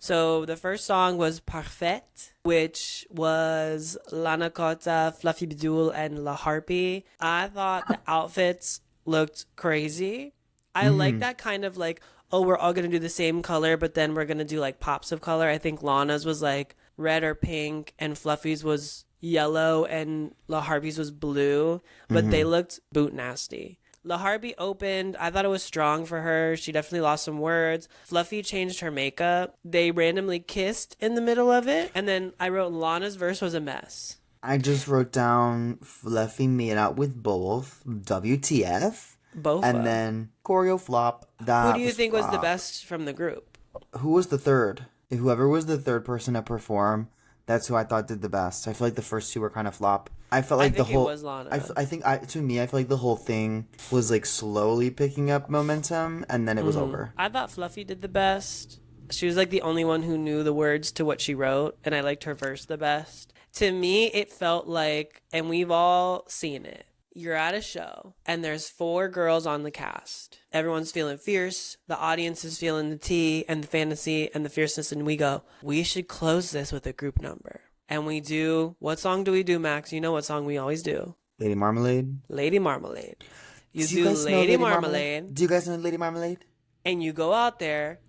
So the first song was Parfaite, which was Lana Kota, Fluffy Bidul, and La Harpy. I thought the outfits looked crazy. I like that kind of like, oh, we're all going to do the same color, but then we're going to do like pops of color. I think Lana's was like red or pink, and Fluffy's was yellow, and La Harpy's was blue, but they looked boot nasty. La Harpy opened. I thought it was strong for her. She definitely lost some words. Fluffy changed her makeup. They randomly kissed in the middle of it. And then I wrote Lana's verse was a mess. I just wrote down Fluffy made out with both. WTF. Both. And then choreo flop. Who do you think was the best from the group? Who was the third? Whoever was the third person to perform, that's who I thought did the best. I feel like the first two were kind of flop. I felt like the whole. It was Lana. I think to me, I feel like the whole thing was like slowly picking up momentum, and then it was over. I thought Fluffy did the best. She was like the only one who knew the words to what she wrote, and I liked her verse the best. To me, it felt like, and we've all seen it. You're at a show, and there's 4 girls on the cast. Everyone's feeling fierce. The audience is feeling the tea and the fantasy and the fierceness, and we go, we should close this with a group number. And we do, what song do we do, Max? You know what song we always do. Lady Marmalade. Lady Marmalade. You do Lady Marmalade. Do you guys know Lady Marmalade? And you go out there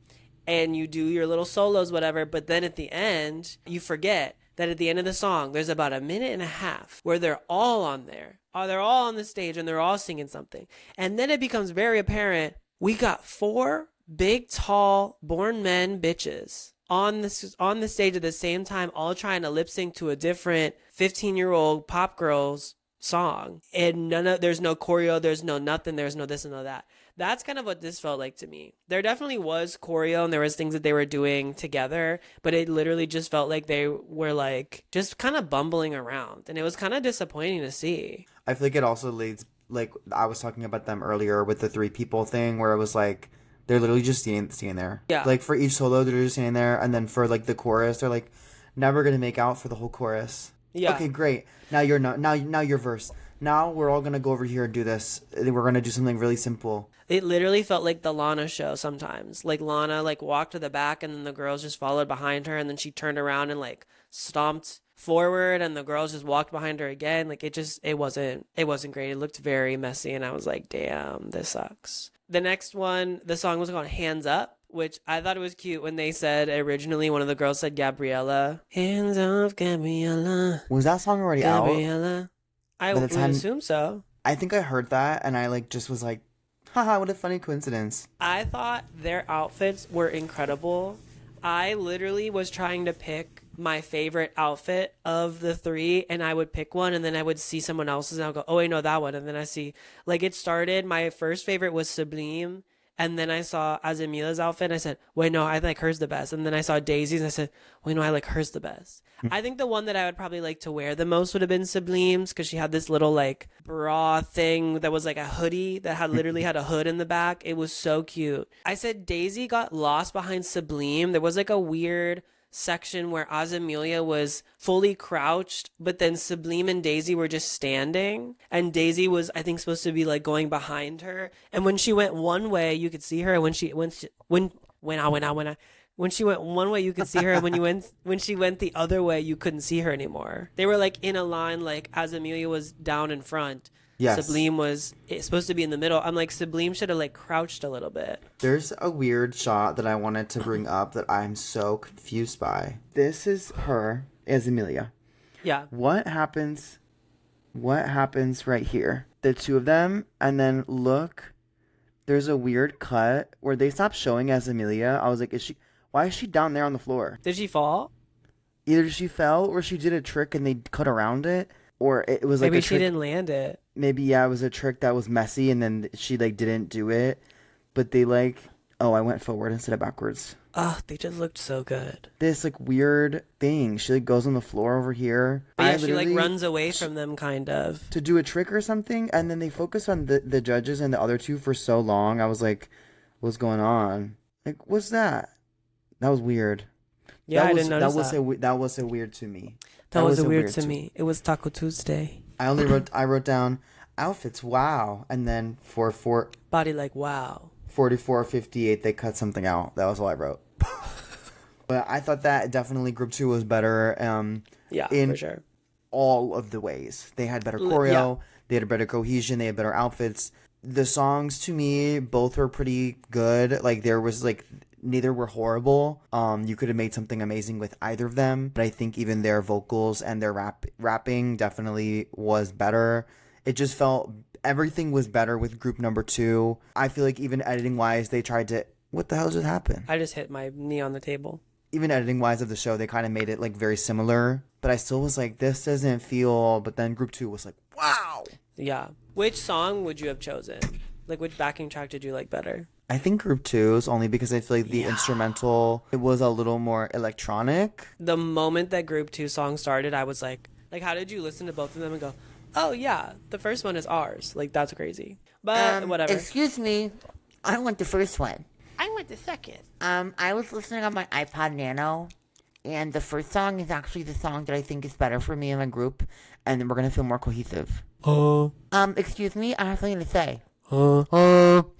and you do your little solos, whatever, but then at the end, you forget that at the end of the song, there's about a minute and a half where they're all on there. They're all on the stage and they're all singing something. And then it becomes very apparent, we got 4 big, tall, born men bitches on the stage at the same time, all trying to lip sync to a different 15-year-old pop girl's song. And there's no choreo, there's no nothing, there's no this and no that. That's kind of what this felt like to me. There definitely was choreo and there was things that they were doing together, but it literally just felt like they were like just kind of bumbling around, and it was kind of disappointing to see. I feel like it also leads, like I was talking about them earlier with the 3 people thing, where it was like they're literally just standing there. Yeah. Like for each solo, they're just standing there, and then for like the chorus, they're like never gonna make out for the whole chorus. Yeah. Okay, great. Now you're not. Now your verse. Now we're all gonna go over here and do this. We're gonna do something really simple. It literally felt like the Lana show sometimes. Like Lana like walked to the back, and then the girls just followed behind her, and then she turned around and like stomped forward, and the girls just walked behind her again. Like it wasn't great. It looked very messy, and I was like, damn, this sucks. The next one, the song was called Hands Up, which I thought it was cute when they said originally one of the girls said Gabriella. Hands up, Gabriella. Was that song already Gabriella. out? I would assume so. I think I heard that, and I like just was like, haha, what a funny coincidence. I thought their outfits were incredible. I literally was trying to pick my favorite outfit of the 3, and I would pick one, and then I would see someone else's, and I'll go, oh, I know that one. And then I see, like, it started, my first favorite was Sublime, and then I saw Azamila's outfit, and I said, wait, no, I like hers the best. And then I saw Daisy's, and I said, wait, no, I like hers the best. I think the one that I would probably like to wear the most would have been Sublime's, because she had this little, like, bra thing that was like a hoodie that had literally had a hood in the back. It was so cute. I said Daisy got lost behind Sublime. There was, like, a weird section where Azamelia was fully crouched, but then Sublime and Daisy were just standing, and Daisy was, I think, supposed to be like going behind her. And when she went one way, you could see her. When she went one way, you could see her. And when she went the other way, you couldn't see her anymore. They were like in a line, like Azamelia was down in front. Yes. Sublime was supposed to be in the middle. I'm like, Sublime should have like crouched a little bit. There's a weird shot that I wanted to bring up that I'm so confused by. This is her as Amelia. Yeah. What happens right here? The two of them, and then look, there's a weird cut where they stopped showing as Amelia. I was like, why is she down there on the floor? Did she fall? Either she fell or she did a trick and they cut around it, or it was like Maybe a trick. she didn't land it. Maybe, yeah, it was a trick that was messy and then she like didn't do it. But they like, I went forward instead of backwards. Oh, they just looked so good. This like weird thing. She like goes on the floor over here. But yeah, she like runs away from them kind of. To do a trick or something, and then they focus on the judges and the other two for so long. I was like, what's going on? Like, what's that? That was weird. Yeah, I didn't notice that. That was so weird to me. That was weird to me. It was Taco Tuesday. I wrote down outfits, wow, and then for body like wow. 44:58 they cut something out. That was all I wrote. But I thought that definitely group 2 was better. Yeah, in for sure. All of the ways. They had better choreo, they had a better cohesion, they had better outfits. The songs to me both were pretty good. Like there was like neither were horrible. You could have made something amazing with either of them, but I think even their vocals and their rapping definitely was better. It just felt everything was better with group number 2. I feel like even editing wise, they tried to. What the hell just happened? I just hit my knee on the table. Even editing wise of the show, they kind of made it like very similar, but I still was like, this doesn't feel. But then group 2 was like, wow. Yeah. Which song would you have chosen? Like, which backing track did you like better? I think group 2's only because I feel like the instrumental, it was a little more electronic. The moment that group 2 song started, I was like, how did you listen to both of them and go, oh yeah, the first one is ours? Like, that's crazy. But whatever. Excuse me, I want the first one. I went the second. I was listening on my iPod Nano, and the first song is actually the song that I think is better for me and my group, and then we're gonna feel more cohesive. Excuse me, I have something to say. So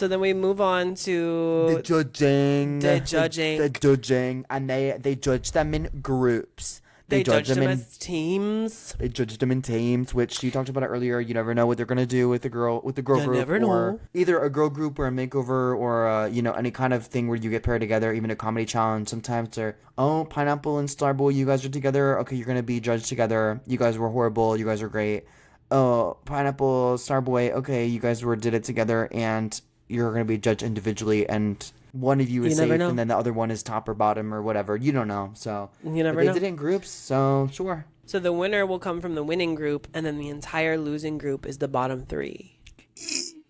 then we move on to The judging. The judging. And they judged them in groups. They judged them as teams. They judged them in teams, which you talked about it earlier. You never know what they're gonna do with the girl group, never know. or either a girl group or a makeover, or any kind of thing where you get paired together. Even a comedy challenge. Sometimes they're Pineapple and Starboy, you guys are together. Okay, you're gonna be judged together. You guys were horrible. You guys are great. Oh, Pineapple, Starboy. Okay, you guys did it together, and you're gonna be judged individually, and one of you is safe, and then the other one is top or bottom or whatever. You don't know. So you never know. They did it in groups, so sure. So the winner will come from the winning group, and then the entire losing group is the bottom 3.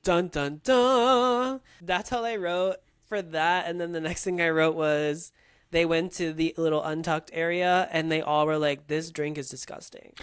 Dun dun dun. That's all I wrote for that. And then the next thing I wrote was they went to the little untucked area, and they all were like, "This drink is disgusting."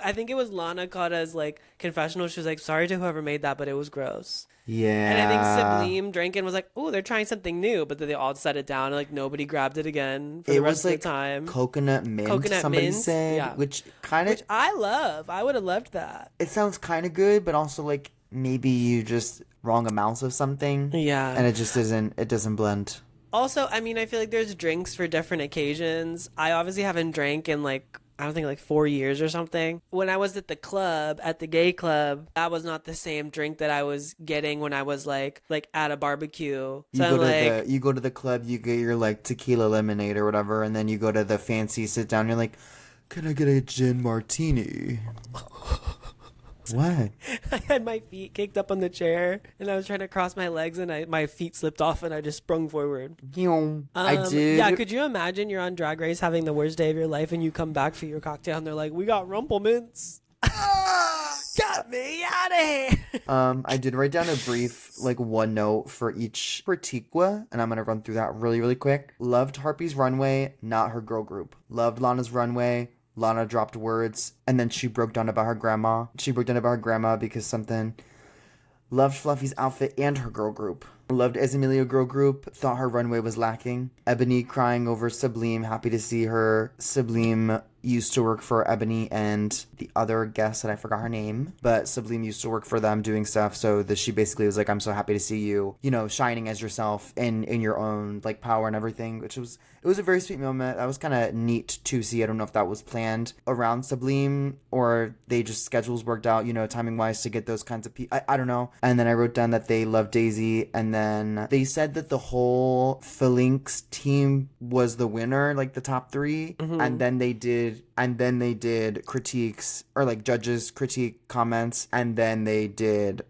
I think it was Lana Cotta's like confessional. She was like, "Sorry to whoever made that, but it was gross." Yeah. And I think Sublime drank it and was like, "Oh, they're trying something new," but then they all set it down and like nobody grabbed it again for the rest of the time. Coconut mint. Somebody said, yeah. which I love. I would have loved that. It sounds kind of good, but also like maybe you just wrong amounts of something. Yeah. And it just isn't. It doesn't blend. Also, I mean, I feel like there's drinks for different occasions. I obviously haven't drank in like, I don't think like 4 years or something. When I was at the club, at the gay club, that was not the same drink that I was getting when I was like at a barbecue. So you go to the club, you get your like tequila lemonade or whatever, and then you go to the fancy sit down. You're like, "Can I get a gin martini?" What? I had my feet kicked up on the chair, and I was trying to cross my legs, and my feet slipped off, and I just sprung forward. I did. Yeah, could you imagine you're on Drag Race having the worst day of your life, and you come back for your cocktail, and they're like, "We got Rumple Mints." Got me out of here. I did write down a brief, like, one note for each Tiqua, and I'm gonna run through that really, really quick. Loved Harpy's runway, not her girl group. Loved Lana's runway. Lana dropped words, and then she broke down about her grandma. Because something. Loved Fluffy's outfit and her girl group. Loved Amelia girl group. Thought her runway was lacking. Ebony crying over Sublime. Happy to see her. Sublime used to work for Ebony and the other guest that I forgot her name, but Sublime used to work for them doing stuff. So she basically was like, I'm so happy to see you, shining as yourself in your own like power and everything, which it was a very sweet moment. That was kind of neat to see. I don't know if that was planned around Sublime or they just schedules worked out, timing wise to get those kinds of people. I don't know. And then I wrote down that they love Daisy, and then they said that the whole Phalanx team was the winner, like the top 3, and then they did critiques or like judges critique comments, and then they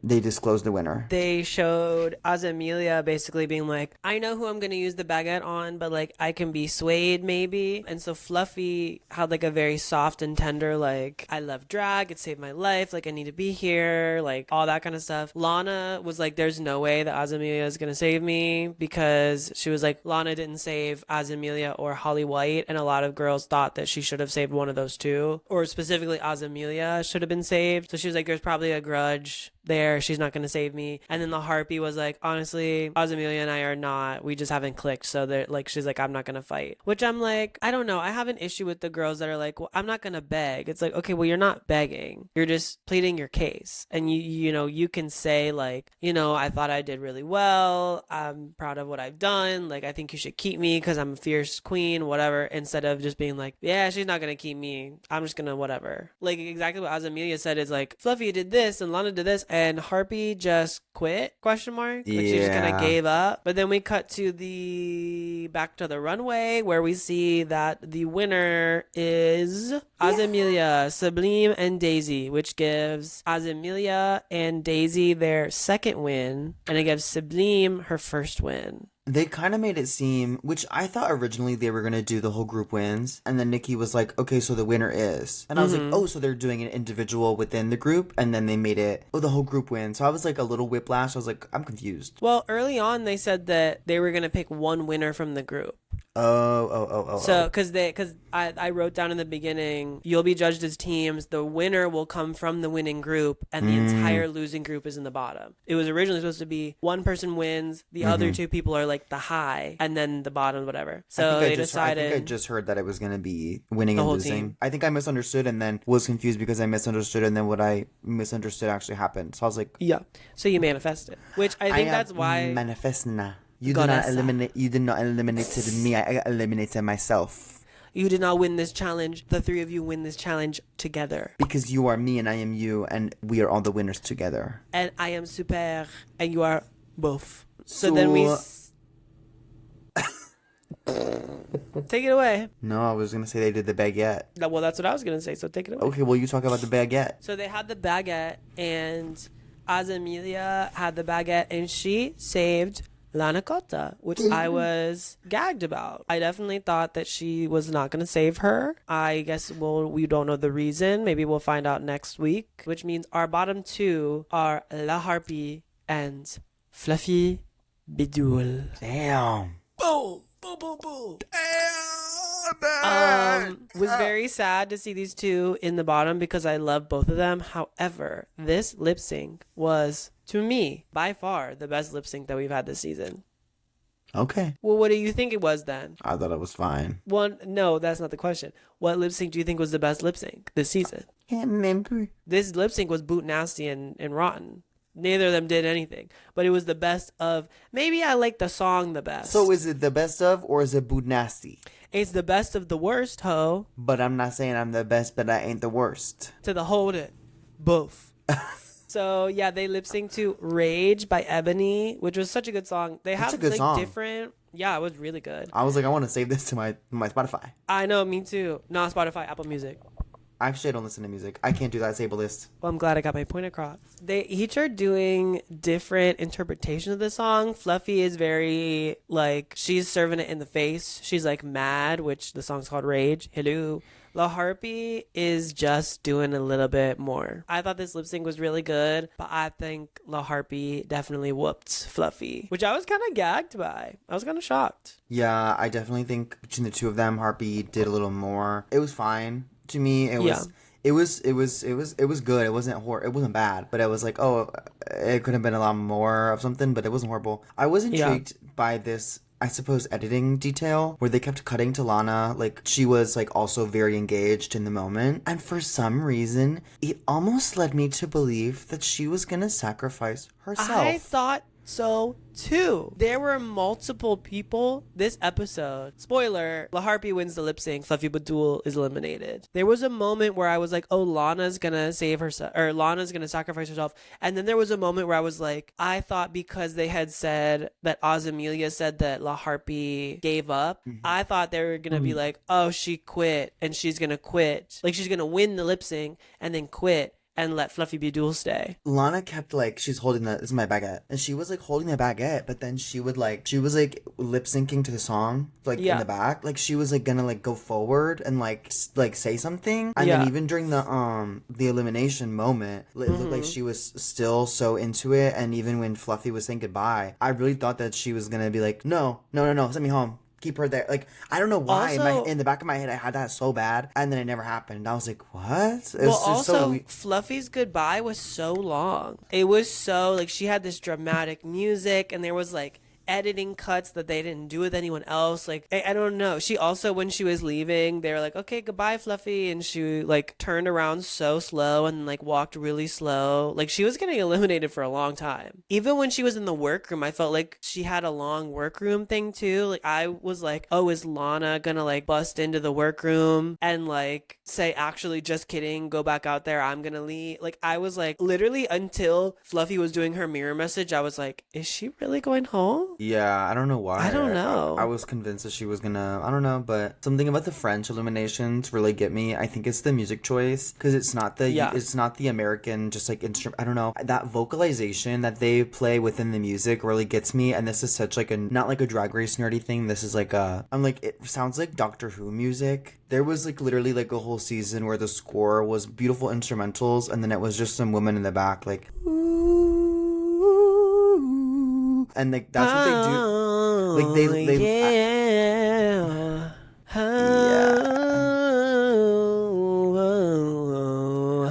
disclosed the winner. They showed Azemelia basically being like, I know who I'm gonna use the baguette on, but like I can be swayed maybe. And so Fluffy had like a very soft and tender like, I love drag, it saved my life, like I need to be here, like all that kind of stuff. Lana was like, there's no way that Azemelia is gonna save me, because she was like, Lana didn't save Azemelia or Holly White, and a lot of girls thought that she should have saved one of those two, or specifically Azemelia should have been saved. So she was like, there's probably a grudge there, she's not gonna save me. And then the Harpy was like, honestly, Azemelia and I are not, we just haven't clicked, so they're like, she's like, I'm not gonna fight. Which I'm like, I don't know, I have an issue with the girls that are like, well, I'm not gonna beg. It's like, okay, well, you're not begging, you're just pleading your case. And you can say like, I thought I did really well, I'm proud of what I've done, like I think you should keep me because I'm a fierce queen, whatever, instead of just being like, yeah, she's not gonna keep me, I'm just gonna whatever. Like exactly what Azemelia said is like, Fluffy did this and Lana did this, and Harpy just quit, question mark, like she just kind of gave up. But then we cut to back to the runway, where we see that the winner is Azemelia, Sublime, and Daisy, which gives Azemelia and Daisy their second win, and it gives Sublime her first win. They kind of made it seem, which I thought originally they were going to do the whole group wins. And then Nikki was like, okay, so the winner is. And I was like, oh, so they're doing an individual within the group. And then they made it, the whole group wins. So I was like a little whiplash. I was like, I'm confused. Well, early on, they said that they were going to pick one winner from the group. Oh. So, because I wrote down in the beginning, you'll be judged as teams. The winner will come from the winning group, and the entire losing group is in the bottom. It was originally supposed to be one person wins, the other two people are like the high, and then the bottom, whatever. So they decided. I think I just heard that it was going to be winning and losing. Team. I think I misunderstood and then was confused because I misunderstood, and then what I misunderstood actually happened. So I was like, yeah. So you manifested, which I think that's why manifesting. You did not eliminate me. I eliminated myself. You did not win this challenge. The three of you win this challenge together. Because you are me and I am you, and we are all the winners together. And I am super, and you are both. So then we... Take it away. No, I was going to say they did the baguette. Well, that's what I was going to say, so take it away. Okay, well, you talk about the baguette. So they had the baguette, and Azemelia had the baguette, and she saved Lana Cotta, which I was gagged about. I definitely thought that she was not going to save her. I guess we don't know the reason. Maybe we'll find out next week, which means our bottom two are La Harpy and Fluffy Bidule. Damn. Boom, boom, boom, boom. Was very sad to see these two in the bottom because I love both of them. However, this lip sync was, to me, by far the best lip sync that we've had this season. Okay. Well, what do you think it was then? I thought it was fine. No, that's not the question. What lip sync do you think was the best lip sync this season? Can't remember. This lip sync was Boot Nasty and Rotten. Neither of them did anything, but it was the best of. Maybe I like the song the best. So is it the best of, or is it Boot Nasty? It's the best of the worst, ho. But I'm not saying I'm the best, but I ain't the worst. To the hold it, both. So yeah, they lip synced to "Rage" by Ebony, which was such a good song. They have like song. Different. Yeah, it was really good. I was like, I want to save this to my Spotify. I know, me too. Not Spotify, Apple Music. Actually, I don't listen to music. I can't do that. It's ableist. Well, I'm glad I got my point across. They each are doing different interpretations of the song. Fluffy is very, like, she's serving it in the face. She's, like, mad, which the song's called Rage. Hello. La Harpy is just doing a little bit more. I thought this lip sync was really good, but I think La Harpy definitely whooped Fluffy, which I was kind of gagged by. I was kind of shocked. Yeah, I definitely think between the two of them, Harpy did a little more. It was fine. To me, it It was good. It wasn't bad, but it was like, oh, it could have been a lot more of something, but it wasn't horrible. I was intrigued by this, I suppose, editing detail where they kept cutting to Lana, like she was like also very engaged in the moment, and for some reason it almost led me to believe that she was gonna sacrifice herself. I thought so too. There were multiple people this episode. Spoiler, La Harpy wins the lip sync. Fluffy Badul is eliminated. There was a moment where I was like, oh, Lana's gonna save herself, or Lana's gonna sacrifice herself. And then there was a moment where I was like, I thought because they had said that Amelia said that La Harpy gave up, I thought they were gonna be like, oh, she quit and she's gonna quit. Like she's gonna win the lip sync and then quit and let Fluffy Badul stay. Lana kept like, she's holding this is my baguette, and she was like holding the baguette, but then she was like lip syncing to the song, like in the back, like she was like gonna like go forward and like say something, and then even during the elimination moment, it looked like she was still so into it, and even when Fluffy was saying goodbye, I really thought that she was gonna be like, no, send me home. Keep her there. Like, I don't know why Also, in the back of my head I had that so bad, and then it never happened. I was like, what? It was also, Fluffy's goodbye was so long. It was so, like, she had this dramatic music, and there was, like, editing cuts that they didn't do with anyone else. Like, I don't know. She also, when she was leaving, they were like, okay, goodbye, Fluffy. And she, like, turned around so slow and, like, walked really slow. Like, she was getting eliminated for a long time. Even when she was in the workroom, I felt like she had a long workroom thing, too. Like, I was like, oh, is Lana gonna, like, bust into the workroom and, like, say, actually, just kidding, go back out there, I'm gonna leave. Like, I was like, literally until Fluffy was doing her mirror message, I was like, is she really going home? Yeah, I don't know why. I don't know. I was convinced that she was gonna, I don't know, but something about the French eliminations really get me. I think it's the music choice, because it's not the American, just like instrument, I don't know. That vocalization that they play within the music really gets me, and this is such like not like a Drag Race nerdy thing. This is like I'm like, it sounds like Doctor Who music. There was like literally like a whole season where the score was beautiful instrumentals, and then it was just some woman in the back like, and like that's what they do. Like they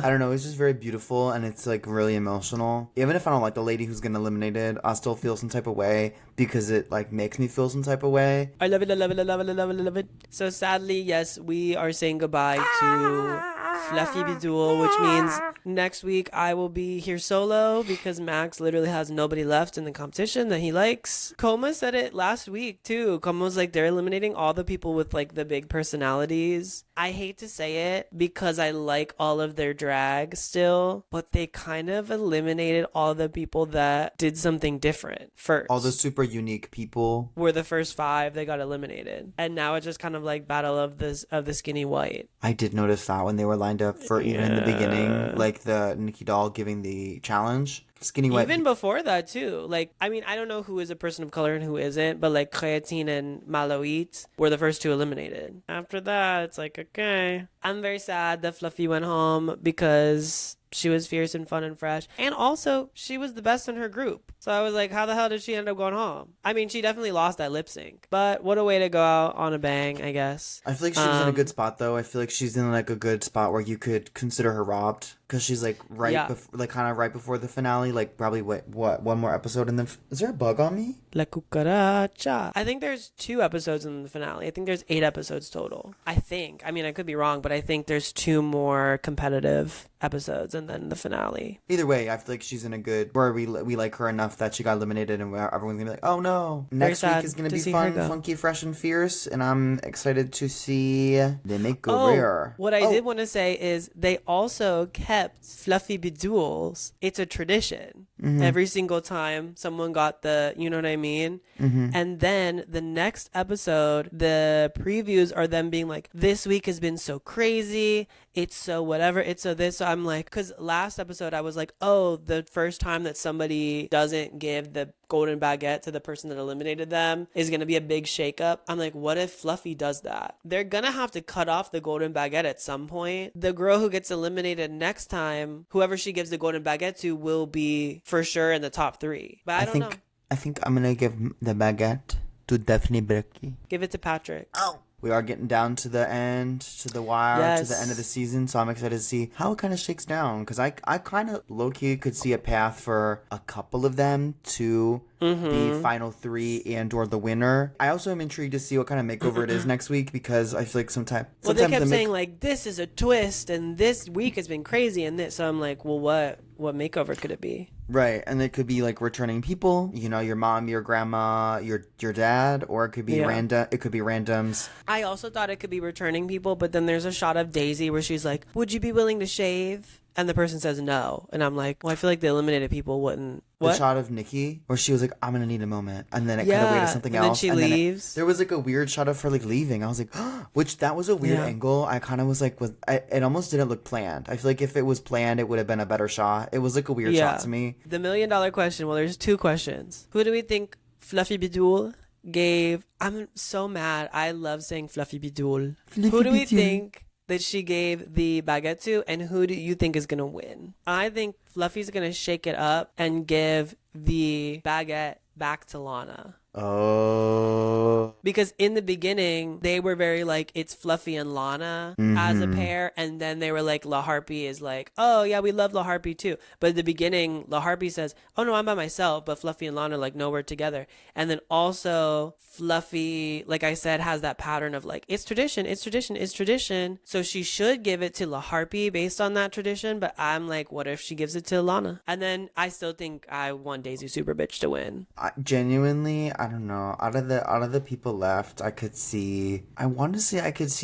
I don't know, it's just very beautiful, and it's like really emotional. Even if I don't like the lady who's getting eliminated, I still feel some type of way because it like makes me feel some type of way. I love it, I love it, I love it, I love it, I love it. So sadly, yes, we are saying goodbye to Fluffy Badul, which means next week I will be here solo because Max literally has nobody left in the competition that he likes. Coma said it last week too. Coma was like, they're eliminating all the people with like the big personalities. I hate to say it because I like all of their drag still, but they kind of eliminated all the people that did something different first. All the super unique people were the first 5 they got eliminated, and now it's just kind of like battle of the skinny white. I did notice that when they were lined up for even in the beginning, like the Nikki doll giving the challenge. Skinny white. Even before that too. Like, I mean, I don't know who is a person of color and who isn't, but like Creatine and Maloit were the first 2 eliminated. After that, it's like, okay. I'm very sad that Fluffy went home because she was fierce and fun and fresh. And also, she was the best in her group. So I was like, how the hell did she end up going home? I mean, she definitely lost that lip sync. But what a way to go out on a bang, I guess. I feel like she was in a good spot, though. I feel like she's in like a good spot where you could consider her robbed. Because she's like kind of right before the finale. Like probably, one more episode in the... Is there a bug on me? La cucaracha. I think there's 2 episodes in the finale. I think there's 8 episodes total. I think. I mean, I could be wrong, but I think there's 2 more competitive episodes and then the finale. Either way, I feel like she's in a good... Where we like her enough that she got eliminated, and everyone's gonna be like, oh no. Next week is gonna be fun, funky, fresh, and fierce, and I'm excited to see them make career. What I did want to say is they also kept Fluffy Badul's. It's a tradition. Every single time someone got the, you know what I mean? And then the next episode, the previews are them being like, this week has been so crazy. It's so whatever. It's so this. So I'm like, because last episode I was like, oh, the first time that somebody doesn't give the golden baguette to the person that eliminated them is going to be a big shakeup. I'm like, what if Fluffy does that? They're going to have to cut off the golden baguette at some point. The girl who gets eliminated next time, whoever she gives the golden baguette to, will be for sure in the top 3. But I don't know. I think I'm going to give the baguette to Daphne Berkey. Give it to Patrick. Oh. We are getting down to the end, to the wire, to the end of the Yes. season. So I'm excited to see how it kind of shakes down. Because I kind of low-key could see a path for a couple of them to be final 3 and or the winner. I also am intrigued to see what kind of makeover it is next week, because I feel like Well, they sometimes kept the saying like this is a twist, and this week has been crazy, and this. So I'm like, well, what makeover could it be? right, and it could be like returning people, you know, your mom, your grandma, your dad, or it could be Yeah. random. It could be randoms. I also thought it could be returning people, but then there's a shot of Daisy where she's like, "Would you be willing to shave?" And the person says no, and I'm like, well, I feel like the eliminated people wouldn't. The What? shot of Nikki where she was like, I'm gonna need a moment, and then it cut away to something and then else, she and leaves. there was like a weird shot of her like leaving. I was like, which that was a weird Yeah. angle. I kind of was like, it almost didn't look planned. I feel like if it was planned, it would have been a better shot. It was like a weird shot to me. The $1 million question. Well, there's 2 questions. Who do we think Fluffy Bidoul gave? I'm so mad. I love saying Fluffy Bidoul. Who do we think that she gave the baguette to, and who do you think is gonna win? I think Fluffy's gonna shake it up and give the baguette back to Lana. Oh, Because in the beginning, they were very like, it's Fluffy and Lana as a pair. And then they were like, La Harpy is like, oh, yeah, we love La Harpy too. But at the beginning, La Harpy says, oh, no, I'm by myself. But Fluffy and Lana are like, no, we're together. And then also, Fluffy, like I said, has that pattern of like, it's tradition, it's tradition, it's tradition. So she should give it to La Harpy based on that tradition. But I'm like, what if she gives it to Lana? And then I still think I want Daisy Super Bitch to win. genuinely, I don't know. Out of the people left, I could see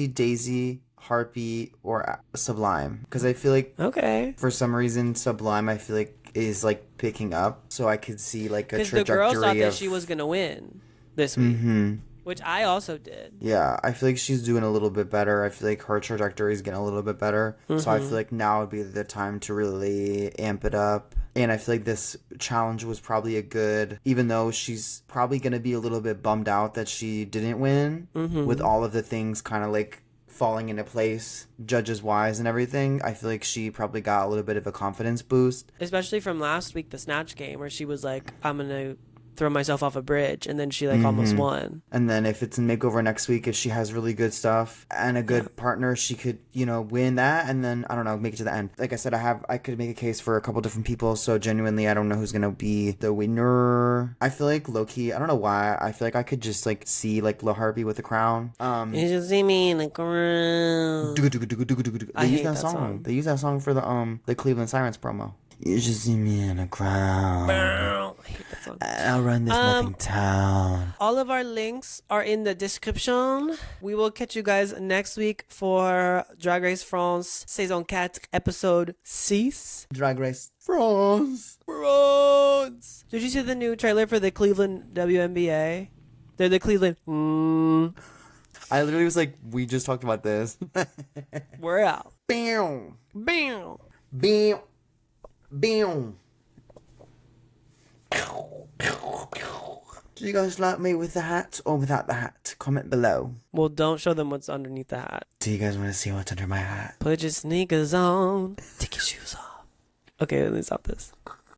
Daisy, Harpy, or Sublime, because I feel like Okay. for some reason Sublime I feel like is like picking up, so I could see like a Because the trajectory girls thought that of she was going to win this week. Which I also did. yeah, I feel like she's doing a little bit better. I feel like her trajectory is getting a little bit better. So I feel like now would be the time to really amp it up. And I feel like this challenge was probably a good, even though she's probably going to be a little bit bummed out that she didn't win with all of the things kind of like falling into place, judges wise and everything. I feel like she probably got a little bit of a confidence boost. Especially from last week, the Snatch game, where she was like, I'm going to throw myself off a bridge, and then she like almost won. And then if it's in makeover next week, if she has really good stuff and a good partner, she could, you know, win that, and then I don't know, make it to the end. Like I said, I could make a case for a couple different people. So genuinely, I don't know who's gonna be the winner. I feel like low key, I don't know why. I feel like I could just like see like La Harpy with a crown. You should see me in the ground. They use that song. They use that song for the Cleveland Sirens promo. You should see me in a crown. I hate that song. I'll run this nothing town. All of our links are in the description. We will catch you guys next week for Drag Race France Saison 4 episode 6. Drag Race France. France. Did you see the new trailer for the Cleveland WNBA? They're the Cleveland. I literally was like, we just talked about this. We're out. Bam. Bam. Bam. Bam. Do you guys like me with the hat or without the hat? Comment below. Well, don't show them what's underneath the hat. Do you guys want to see what's under my hat? Put your sneakers on. Take your shoes off. Okay, let me stop this.